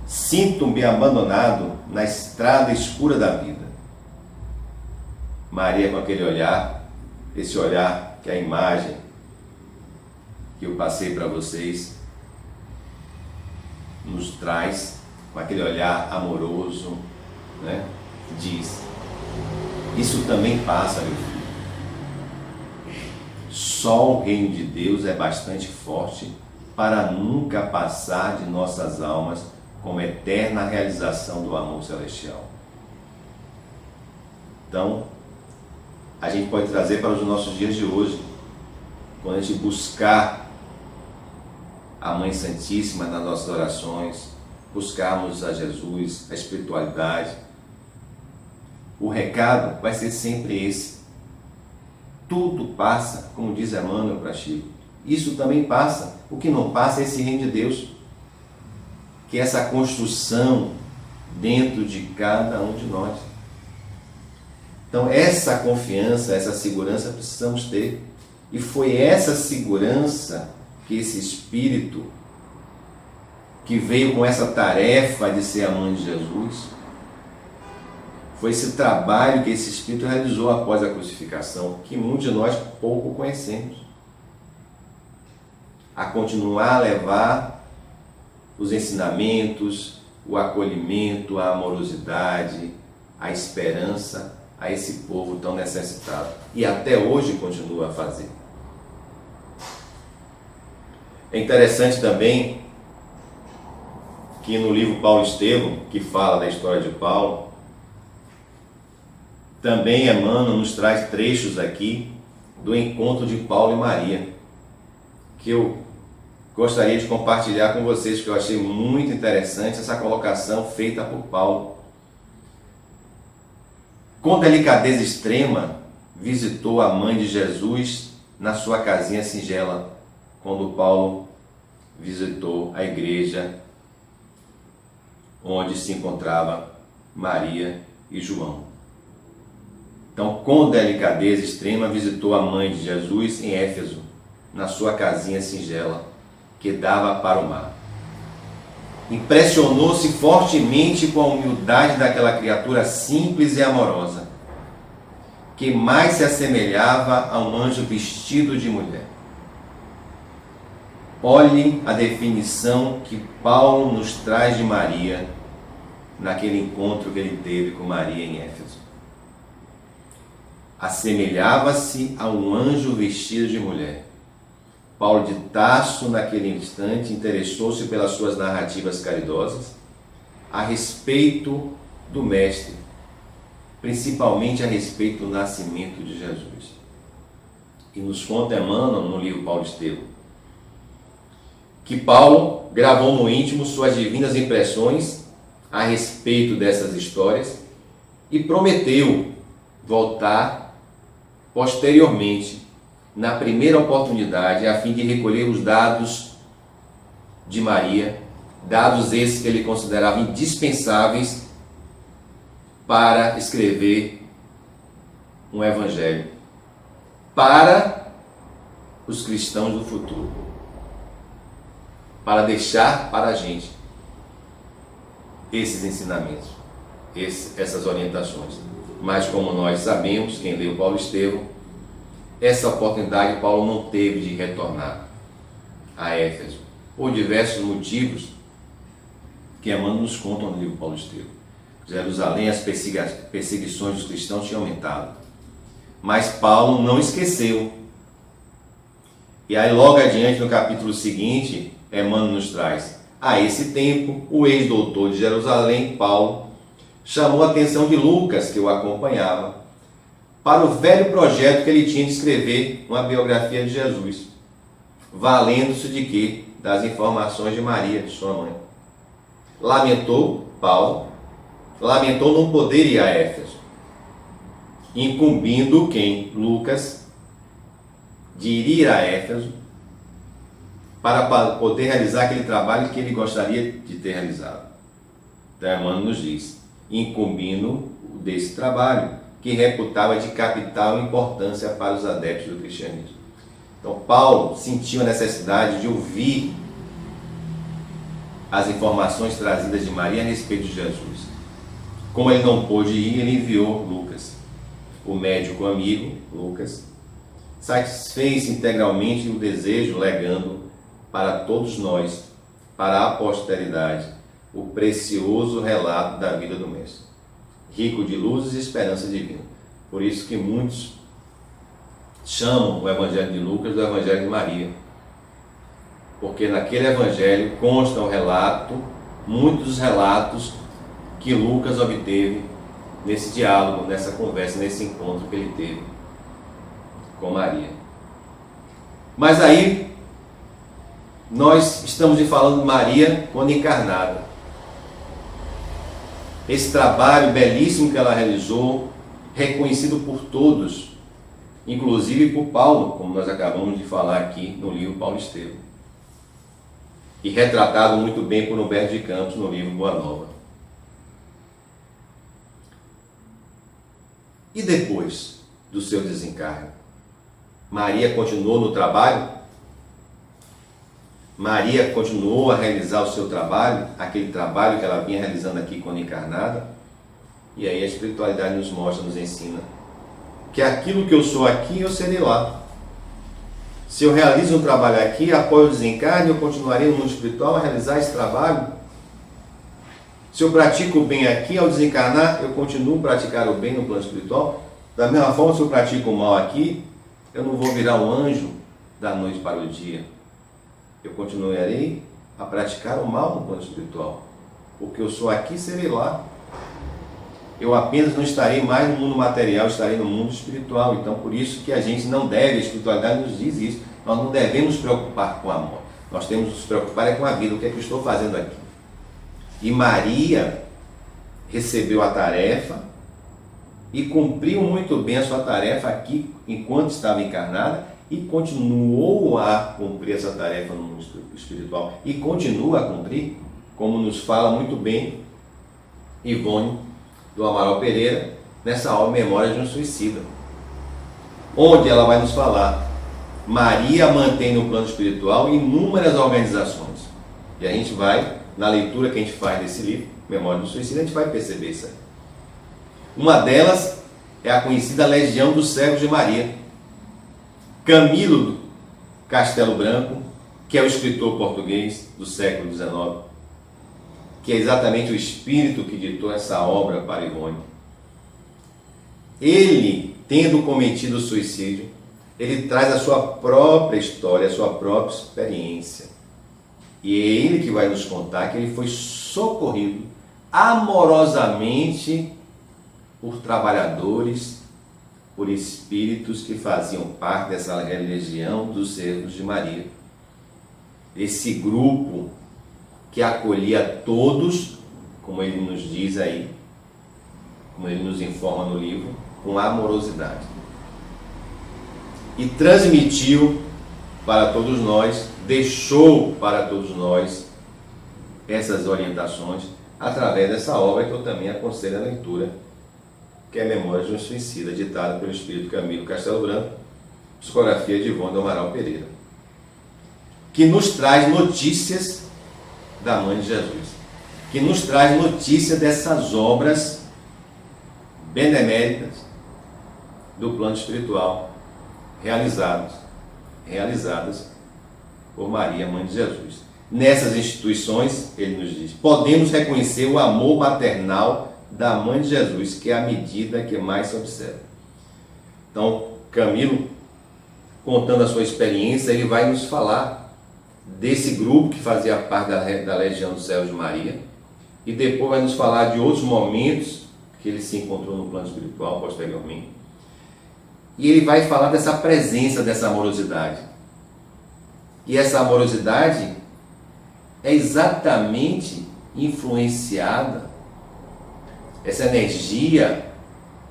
Sinto-me abandonado na estrada escura da vida. Maria, com aquele olhar, esse olhar que é a imagem que eu passei para vocês, nos traz, com aquele olhar amoroso, diz: isso também passa, meu filho. Só o reino de Deus é bastante forte para nunca passar de nossas almas como eterna realização do amor celestial. Então, a gente pode trazer para os nossos dias de hoje, quando a gente buscar a Mãe Santíssima nas nossas orações, buscarmos a Jesus, a espiritualidade, o recado vai ser sempre esse: tudo passa, como diz Emmanuel para Chico, isso também passa. O que não passa é esse reino de Deus, que é essa construção dentro de cada um de nós. Então essa confiança, essa segurança precisamos ter, e foi essa segurança que esse Espírito, que veio com essa tarefa de ser a mãe de Jesus, Foi esse trabalho que esse Espírito realizou após a crucificação, que muitos de nós pouco conhecemos. A continuar a levar os ensinamentos, o acolhimento, a amorosidade, a esperança a esse povo tão necessitado. E até hoje continua a fazer. É interessante também que no livro Paulo Estevão, que fala da história de Paulo, também Emmanuel nos traz trechos aqui do encontro de Paulo e Maria, que eu gostaria de compartilhar com vocês, que eu achei muito interessante essa colocação feita por Paulo. Com delicadeza extrema, visitou a mãe de Jesus na sua casinha singela, quando Paulo visitou a igreja onde se encontrava Maria e João. Então, com delicadeza extrema, visitou a mãe de Jesus em Éfeso, na sua casinha singela, que dava para o mar. Impressionou-se fortemente com a humildade daquela criatura simples e amorosa, que mais se assemelhava a um anjo vestido de mulher. Olhe a definição que Paulo nos traz de Maria naquele encontro que ele teve com Maria em Éfeso. Assemelhava-se a um anjo vestido de mulher. Paulo de Tarso, naquele instante, interessou-se pelas suas narrativas caridosas a respeito do Mestre, principalmente a respeito do nascimento de Jesus. E nos conta Emmanuel, no livro Paulo Estevão, que Paulo gravou no íntimo suas divinas impressões a respeito dessas histórias e prometeu voltar posteriormente, na primeira oportunidade, a fim de recolher os dados de Maria, dados esses que ele considerava indispensáveis para escrever um evangelho para os cristãos do futuro, para deixar para a gente esses ensinamentos, essas orientações. Mas como nós sabemos, quem leu Paulo Estevão, essa oportunidade Paulo não teve de retornar a Éfeso, por diversos motivos que Emmanuel nos conta no livro Paulo Estevão. Jerusalém, as perseguições dos cristãos tinham aumentado, mas Paulo não esqueceu. E aí logo adiante, no capítulo seguinte, Emmanuel nos traz: a esse tempo, o ex-doutor de Jerusalém, Paulo, chamou a atenção de Lucas, que o acompanhava, para o velho projeto que ele tinha de escrever uma biografia de Jesus, valendo-se de quê? Das informações de Maria, de sua mãe. Paulo lamentou não poder ir a Éfeso, incumbindo quem? Lucas, de ir a Éfeso para poder realizar aquele trabalho que ele gostaria de ter realizado. Então, Emmanuel nos diz, incumbindo desse trabalho, que reputava de capital importância para os adeptos do cristianismo. Então, Paulo sentiu a necessidade de ouvir as informações trazidas de Maria a respeito de Jesus. Como ele não pôde ir, ele enviou Lucas. O médico amigo, Lucas, satisfez integralmente o desejo, legando para todos nós, para a posteridade, o precioso relato da vida do Mestre, rico de luzes e esperança divina. Por isso que muitos chamam o Evangelho de Lucas do Evangelho de Maria, porque naquele Evangelho constam muitos relatos que Lucas obteve nesse diálogo, nessa conversa, nesse encontro que ele teve com Maria. Mas aí, nós estamos falando de Maria quando encarnada. Esse trabalho belíssimo que ela realizou, reconhecido por todos, inclusive por Paulo, como nós acabamos de falar aqui no livro Paulo Estevão, e retratado muito bem por Humberto de Campos no livro Boa Nova. E depois do seu desencarne, Maria continuou no trabalho? Maria continuou a realizar o seu trabalho, aquele trabalho que ela vinha realizando aqui quando encarnada? E aí a espiritualidade nos mostra, nos ensina que aquilo que eu sou aqui, eu serei lá. Se eu realizo um trabalho aqui, após o desencarne, eu continuarei no mundo espiritual a realizar esse trabalho. Se eu pratico o bem aqui, ao desencarnar, eu continuo a praticar o bem no plano espiritual. Da mesma forma, se eu pratico o mal aqui, eu não vou virar um anjo da noite para o dia. Eu continuarei a praticar o mal no plano espiritual. O que eu sou aqui, serei lá. Eu apenas não estarei mais no mundo material, estarei no mundo espiritual. Então, por isso que a gente não deve, a espiritualidade nos diz isso, nós não devemos nos preocupar com a morte. Nós temos que nos preocupar com a vida, o que é que eu estou fazendo aqui. E Maria recebeu a tarefa e cumpriu muito bem a sua tarefa aqui, enquanto estava encarnada, e continuou a cumprir essa tarefa no mundo espiritual. E continua a cumprir, como nos fala muito bem Ivone do Amaral Pereira, nessa aula Memória de um Suicida, onde ela vai nos falar: Maria mantém no plano espiritual inúmeras organizações. E a gente vai, na leitura que a gente faz desse livro, Memória do Suicida, a gente vai perceber isso aí. Uma delas é a conhecida Legião dos Servos de Maria. Camilo Castelo Branco, que é o escritor português do século XIX, que é exatamente o espírito que ditou essa obra para Ivone. Ele, tendo cometido o suicídio, ele traz a sua própria história, a sua própria experiência. E é ele que vai nos contar que ele foi socorrido amorosamente por trabalhadores, por espíritos que faziam parte dessa legião dos servos de Maria. Esse grupo que acolhia todos, como ele nos diz aí, como ele nos informa no livro, com amorosidade. E transmitiu para todos nós, deixou para todos nós essas orientações através dessa obra que eu também aconselho a leitura, que é Memória de um Suicida, ditada pelo espírito Camilo Castelo Branco, psicografia de Ivone do Amaral Pereira, que nos traz notícias da Mãe de Jesus, que nos traz notícia dessas obras beneméritas do plano espiritual realizadas por Maria, Mãe de Jesus. Nessas instituições, ele nos diz, podemos reconhecer o amor maternal da Mãe de Jesus, que é a medida que mais se observa. Então, Camilo, contando a sua experiência, ele vai nos falar desse grupo que fazia parte da Legião dos Servos de Maria, e depois vai nos falar de outros momentos que ele se encontrou no plano espiritual posteriormente. E ele vai falar dessa presença, dessa amorosidade. E essa amorosidade é exatamente influenciada, essa energia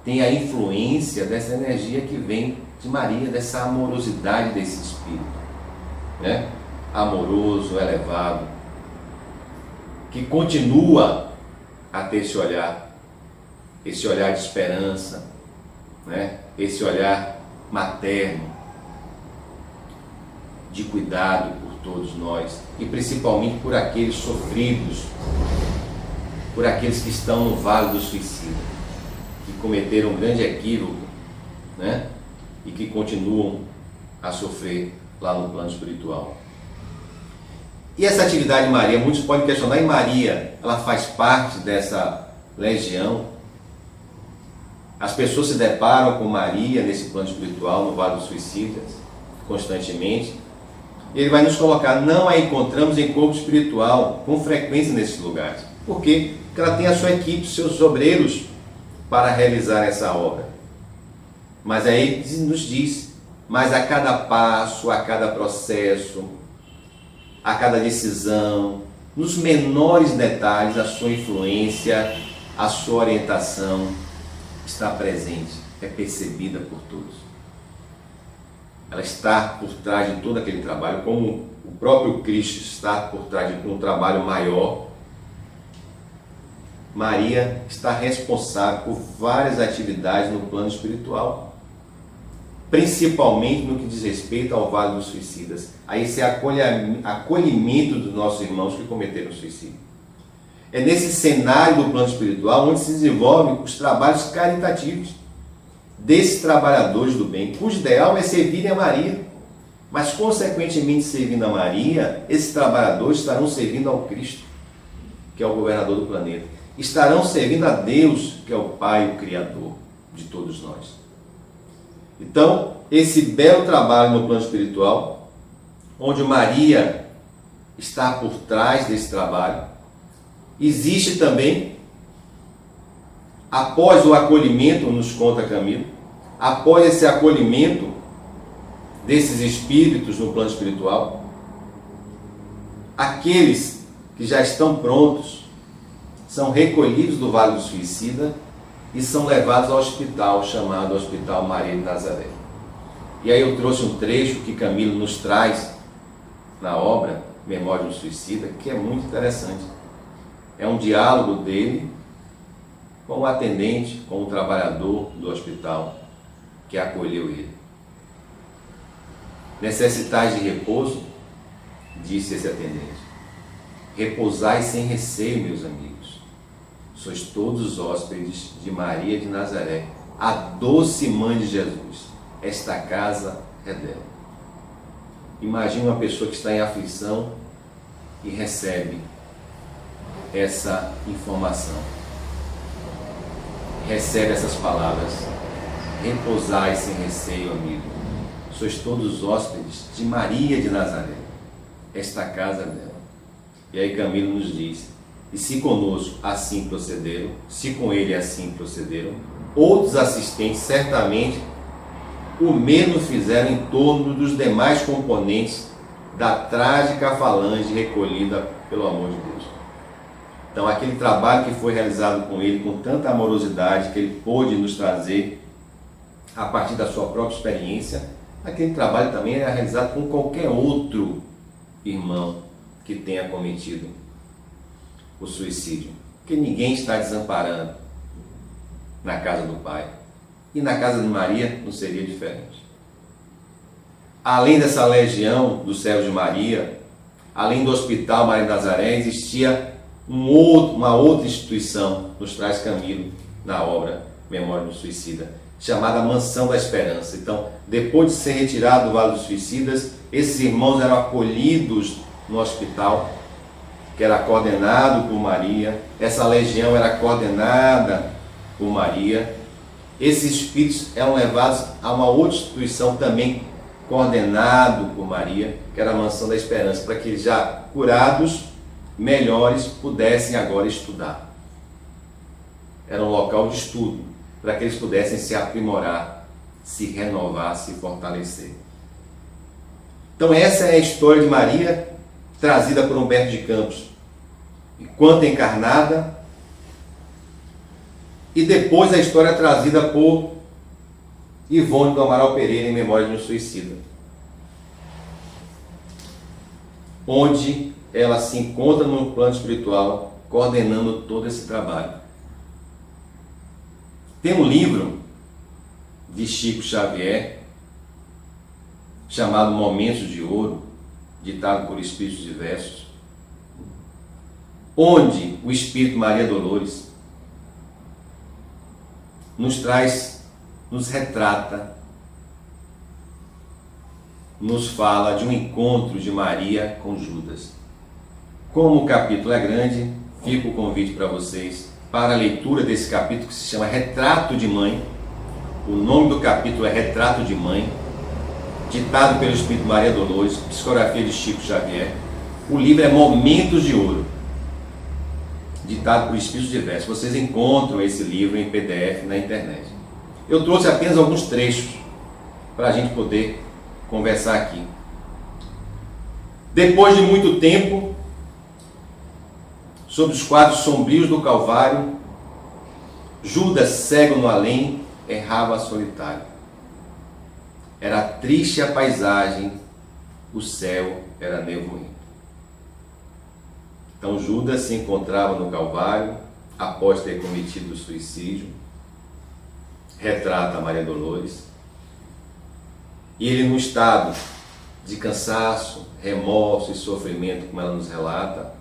tem a influência dessa energia que vem de Maria, dessa amorosidade desse espírito, né? Amoroso, elevado, que continua a ter esse olhar de esperança, né? Esse olhar materno, de cuidado por todos nós, e principalmente por aqueles sofridos, por aqueles que estão no vale do suicídio, que cometeram um grande equívoco, né? E que continuam a sofrer lá no plano espiritual. E essa atividade de Maria, muitos podem questionar, e Maria, ela faz parte dessa legião? As pessoas se deparam com Maria nesse plano espiritual, no Vale dos Suicidas, constantemente. E ele vai nos colocar, não a encontramos em corpo espiritual, com frequência nesses lugares. Por quê? Porque ela tem a sua equipe, seus obreiros, para realizar essa obra. Mas aí nos diz, mas a cada passo, a cada processo, a cada decisão, nos menores detalhes, a sua influência, a sua orientação está presente, é percebida por todos. Ela está por trás de todo aquele trabalho, como o próprio Cristo está por trás de um trabalho maior. Maria está responsável por várias atividades no plano espiritual, principalmente no que diz respeito ao Vale dos Suicidas, a esse acolhimento dos nossos irmãos que cometeram suicídio. É nesse cenário do plano espiritual onde se desenvolvem os trabalhos caritativos desses trabalhadores do bem, cujo ideal é servirem a Maria. Mas, consequentemente, servindo a Maria, esses trabalhadores estarão servindo ao Cristo, que é o governador do planeta. Estarão servindo a Deus, que é o Pai, o Criador de todos nós. Então, esse belo trabalho no plano espiritual, onde Maria está por trás desse trabalho, existe também, após o acolhimento, nos conta Camilo, após esse acolhimento desses espíritos no plano espiritual, aqueles que já estão prontos são recolhidos do Vale do Suicida e são levados ao hospital chamado Hospital Maria de Nazaré. E aí eu trouxe um trecho que Camilo nos traz na obra Memória de um Suicida, que é muito interessante. É um diálogo dele com o atendente, com o trabalhador do hospital que acolheu ele. Necessitais de repouso, disse esse atendente. Repousai sem receio, meus amigos. Sois todos hóspedes de Maria de Nazaré, a doce mãe de Jesus. Esta casa é dela. Imagine uma pessoa que está em aflição e recebe essa informação. Recebe essas palavras. Repousai sem receio, amigo. Sois todos hóspedes de Maria de Nazaré. Esta casa é dela. E aí Camilo nos diz: e se conosco assim procederam, se com ele assim procederam, outros assistentes certamente o mesmo fizeram em torno dos demais componentes da trágica falange recolhida pelo amor de Deus. Então, aquele trabalho que foi realizado com ele, com tanta amorosidade, que ele pôde nos trazer a partir da sua própria experiência, aquele trabalho também é realizado com qualquer outro irmão que tenha cometido o suicídio. Porque ninguém está desamparando na casa do Pai. E na casa de Maria não seria diferente. Além dessa legião do céu de Maria, além do Hospital Maria de Nazaré, existia uma outra instituição, nos traz Camilo na obra Memória do Suicida, chamada Mansão da Esperança. Então, depois de ser retirado do Vale dos Suicidas, esses irmãos eram acolhidos no hospital, que era coordenado por Maria. Essa legião era coordenada por Maria. Esses espíritos eram levados a uma outra instituição também coordenado por Maria, que era a Mansão da Esperança, para que já curados, melhores, pudessem agora estudar. Era um local de estudo, para que eles pudessem se aprimorar, se renovar, se fortalecer. Então essa é a história de Maria, trazida por Humberto de Campos, enquanto encarnada, e depois a história trazida por Ivone do Amaral Pereira em Memória de um Suicida, onde ela se encontra no plano espiritual, coordenando todo esse trabalho. Tem um livro de Chico Xavier, chamado Momentos de Ouro, ditado por espíritos diversos, onde o Espírito Maria Dolores nos retrata, nos fala de um encontro de Maria com Judas. Como o capítulo é grande, fica o convite para vocês para a leitura desse capítulo, que se chama Retrato de Mãe. O nome do capítulo é Retrato de Mãe, ditado pelo Espírito Maria Dolores, psicografia de Chico Xavier. O livro é Momentos de Ouro, ditado por espíritos diversos. Vocês encontram esse livro em PDF na internet. Eu trouxe apenas alguns trechos para a gente poder conversar aqui. Depois de muito tempo, sob os quadros sombrios do Calvário, Judas, cego no além, errava solitário. Era triste a paisagem, o céu era nevoento. Então Judas se encontrava no Calvário, após ter cometido o suicídio, retrata Maria Dolores, e ele, no estado de cansaço, remorso e sofrimento, como ela nos relata,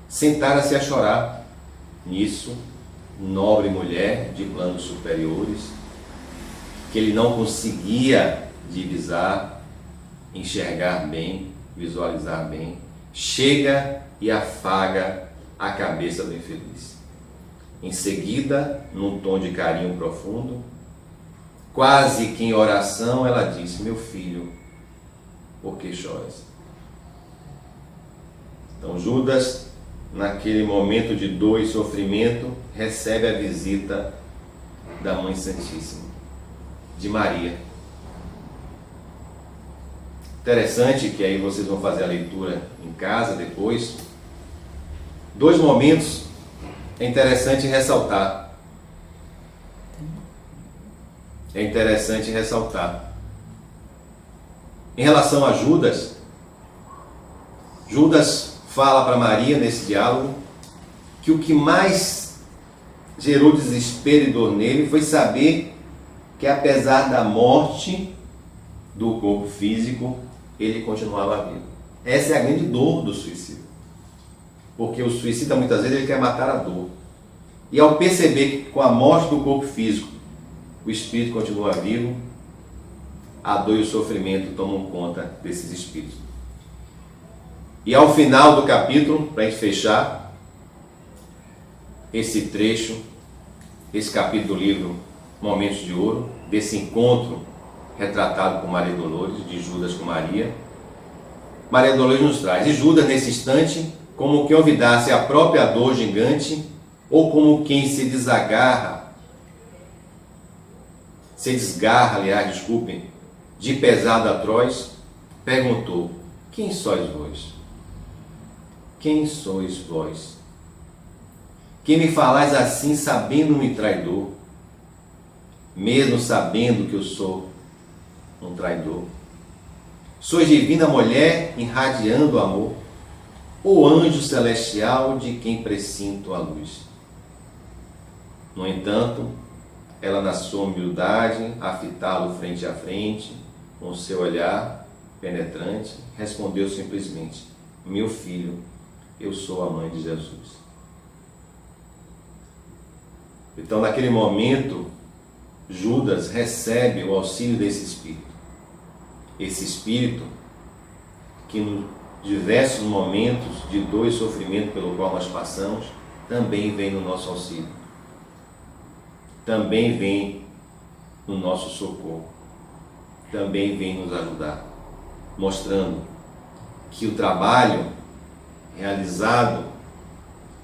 sentara-se a chorar. nisso, nobre mulher de planos superiores, que ele não conseguia divisar, enxergar bem, visualizar bem, chega e afaga a cabeça do infeliz. Em seguida, num tom de carinho profundo, quase que em oração, ela disse: meu filho, por que choras? Então Judas, naquele momento de dor e sofrimento, recebe a visita da Mãe Santíssima, de Maria. Interessante que aí vocês vão fazer a leitura em casa depois. 2 momentos é interessante ressaltar. É interessante ressaltar. Em relação a Judas, Judas fala para Maria nesse diálogo que o que mais gerou desespero e dor nele foi saber que, apesar da morte do corpo físico, ele continuava vivo. Essa é a grande dor do suicídio. Porque o suicida muitas vezes ele quer matar a dor. E ao perceber que com a morte do corpo físico o espírito continua vivo, a dor e o sofrimento tomam conta desses espíritos. E ao final do capítulo, para a gente fechar esse trecho, esse capítulo do livro Momentos de Ouro, desse encontro retratado por Maria Dolores, de Judas com Maria, Maria Dolores nos traz: e Judas, nesse instante, como quem olvidasse a própria dor gigante, ou como quem se desgarra, de pesado atroz, perguntou: quem sois vós? Quem sois vós? Que me falais assim, sabendo-me traidor, mesmo sabendo que eu sou um traidor? Sois divina mulher, irradiando amor, ou anjo celestial de quem presinto a luz? No entanto, ela, na sua humildade, a fitá-lo frente a frente, com seu olhar penetrante, respondeu simplesmente: meu filho, eu sou a mãe de Jesus. Então, naquele momento, Judas recebe o auxílio desse Espírito. Esse Espírito que, nos diversos momentos de dor e sofrimento pelo qual nós passamos, também vem no nosso auxílio. Também vem no nosso socorro. Também vem nos ajudar, mostrando que o trabalho realizado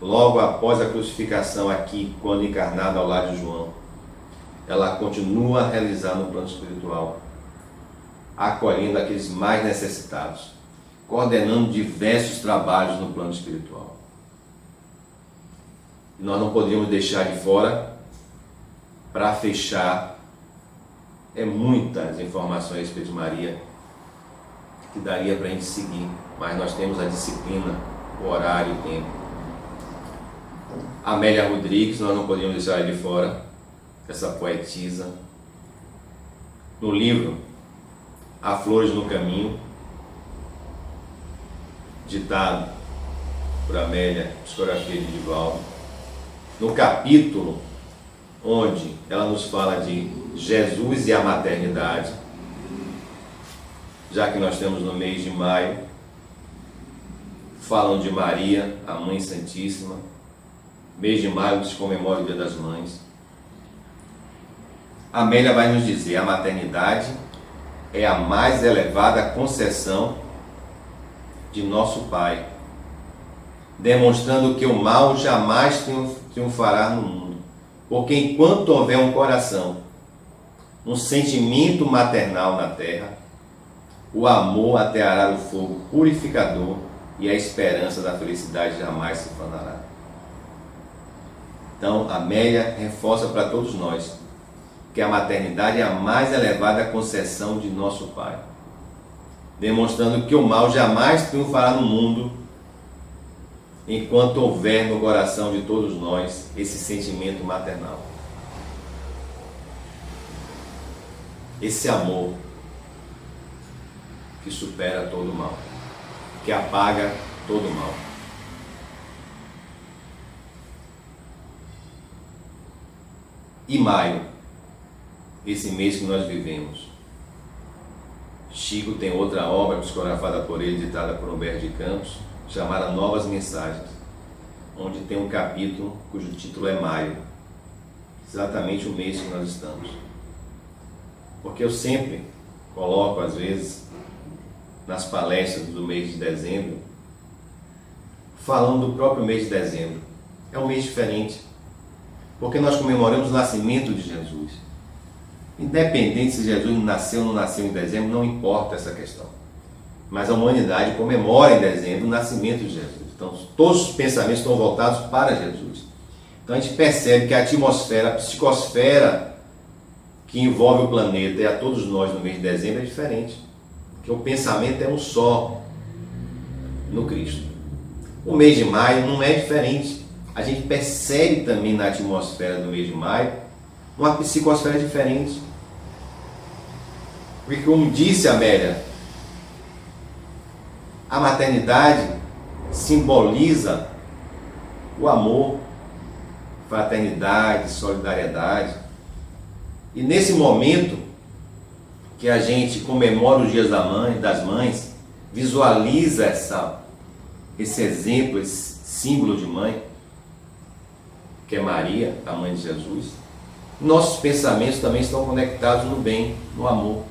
logo após a crucificação aqui, quando encarnado ao lado de João, ela continua a realizar no plano espiritual, acolhendo aqueles mais necessitados, coordenando diversos trabalhos no plano espiritual. E nós não poderíamos deixar de fora, para fechar, muitas informações a respeito de Maria, que daria para a gente seguir, mas nós temos a disciplina, o horário e o tempo. Amélia Rodrigues, nós não podíamos deixar ela de fora, essa poetisa. No livro Há Flores no Caminho, ditado por Amélia, psicografia de Divaldo, no capítulo onde ela nos fala de Jesus e a maternidade, já que nós estamos no mês de maio, falando de Maria, a Mãe Santíssima. Mês de maio se comemora o Dia das Mães. Amélia vai nos dizer: a maternidade é a mais elevada concessão de nosso Pai, demonstrando que o mal jamais triunfará no mundo, porque enquanto houver um coração, um sentimento maternal na terra, o amor ateará o fogo purificador e a esperança da felicidade jamais se fanará. Então, Amélia reforça para todos nós que a maternidade é a mais elevada concessão de nosso Pai, demonstrando que o mal jamais triunfará no mundo, enquanto houver no coração de todos nós esse sentimento maternal. Esse amor que supera todo o mal, que apaga todo o mal. E maio, esse mês que nós vivemos. Chico tem outra obra psicografada por ele, ditada por Humberto de Campos, chamada Novas Mensagens, onde tem um capítulo cujo título é Maio, exatamente o mês que nós estamos. Porque eu sempre coloco, às vezes, nas palestras do mês de dezembro, falando do próprio mês de dezembro. É um mês diferente, porque nós comemoramos o nascimento de Jesus. Independente se Jesus nasceu ou não nasceu em dezembro, não importa essa questão. Mas a humanidade comemora em dezembro o nascimento de Jesus. Então, todos os pensamentos estão voltados para Jesus. Então, a gente percebe que a atmosfera, a psicosfera que envolve o planeta e a todos nós no mês de dezembro é diferente. Porque o pensamento é um só no Cristo. O mês de maio não é diferente. A gente percebe também na atmosfera do mês de maio uma psicosfera diferente. Porque, como disse Amélia, a maternidade simboliza o amor, fraternidade, solidariedade. E nesse momento que a gente comemora os dias das mães, visualiza esse exemplo, esse símbolo de mãe, que é Maria, a mãe de Jesus. Nossos pensamentos também estão conectados no bem, no amor.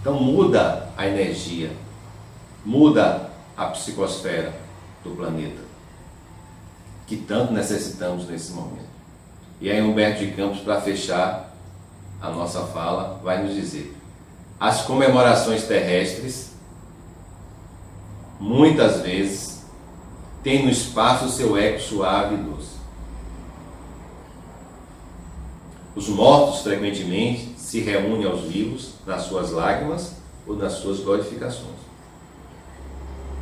Então muda a energia, muda a psicosfera do planeta, que tanto necessitamos nesse momento. E aí Humberto de Campos, para fechar a nossa fala, vai nos dizer: as comemorações terrestres, muitas vezes, têm no espaço o seu eco suave e doce. Os mortos, frequentemente, se reúnem aos vivos nas suas lágrimas ou nas suas glorificações.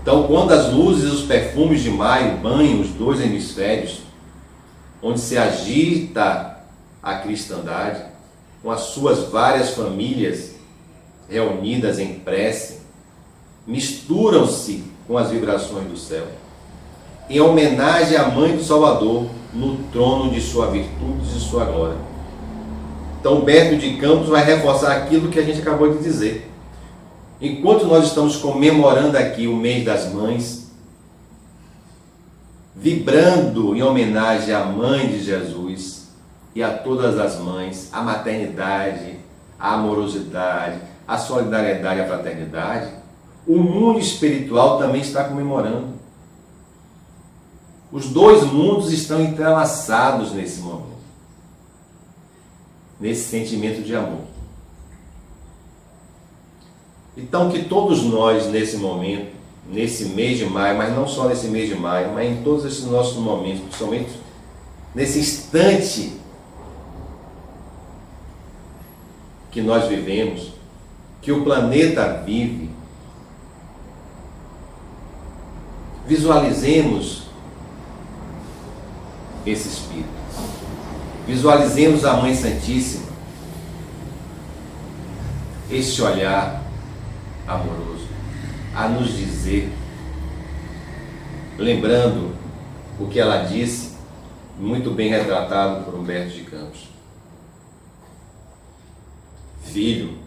Então, quando as luzes e os perfumes de maio banham os dois hemisférios, onde se agita a cristandade, com as suas várias famílias reunidas em prece, misturam-se com as vibrações do céu, em homenagem à Mãe do Salvador, no trono de sua virtude e de sua glória. Então, Humberto de Campos vai reforçar aquilo que a gente acabou de dizer. Enquanto nós estamos comemorando aqui o mês das mães, vibrando em homenagem à Mãe de Jesus e a todas as mães, a maternidade, a amorosidade, a solidariedade e a fraternidade, o mundo espiritual também está comemorando. Os dois mundos estão entrelaçados nesse momento, nesse sentimento de amor. Então, que todos nós, nesse momento, nesse mês de maio, mas não só nesse mês de maio, mas em todos esses nossos momentos, principalmente nesse instante que nós vivemos, que o planeta vive, visualizemos esse Espírito. Visualizemos a Mãe Santíssima, esse olhar amoroso, a nos dizer, lembrando o que ela disse, muito bem retratado por Humberto de Campos: filho,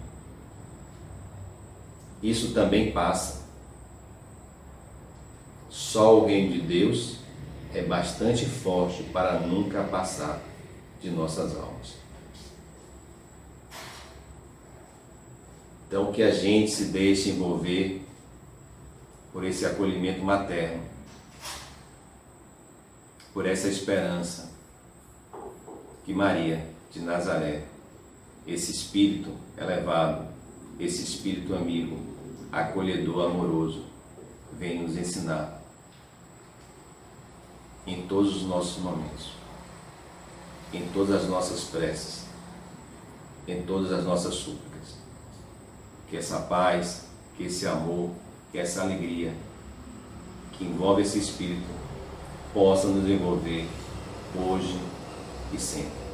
isso também passa. Só o reino de Deus é bastante forte para nunca passar de nossas almas. Então, que a gente se deixe envolver por esse acolhimento materno, por essa esperança que Maria de Nazaré, esse espírito elevado, esse espírito amigo, acolhedor, amoroso, vem nos ensinar em todos os nossos momentos, em todas as nossas preces, em todas as nossas súplicas. Que essa paz, que esse amor, que essa alegria que envolve esse Espírito possa nos envolver hoje e sempre.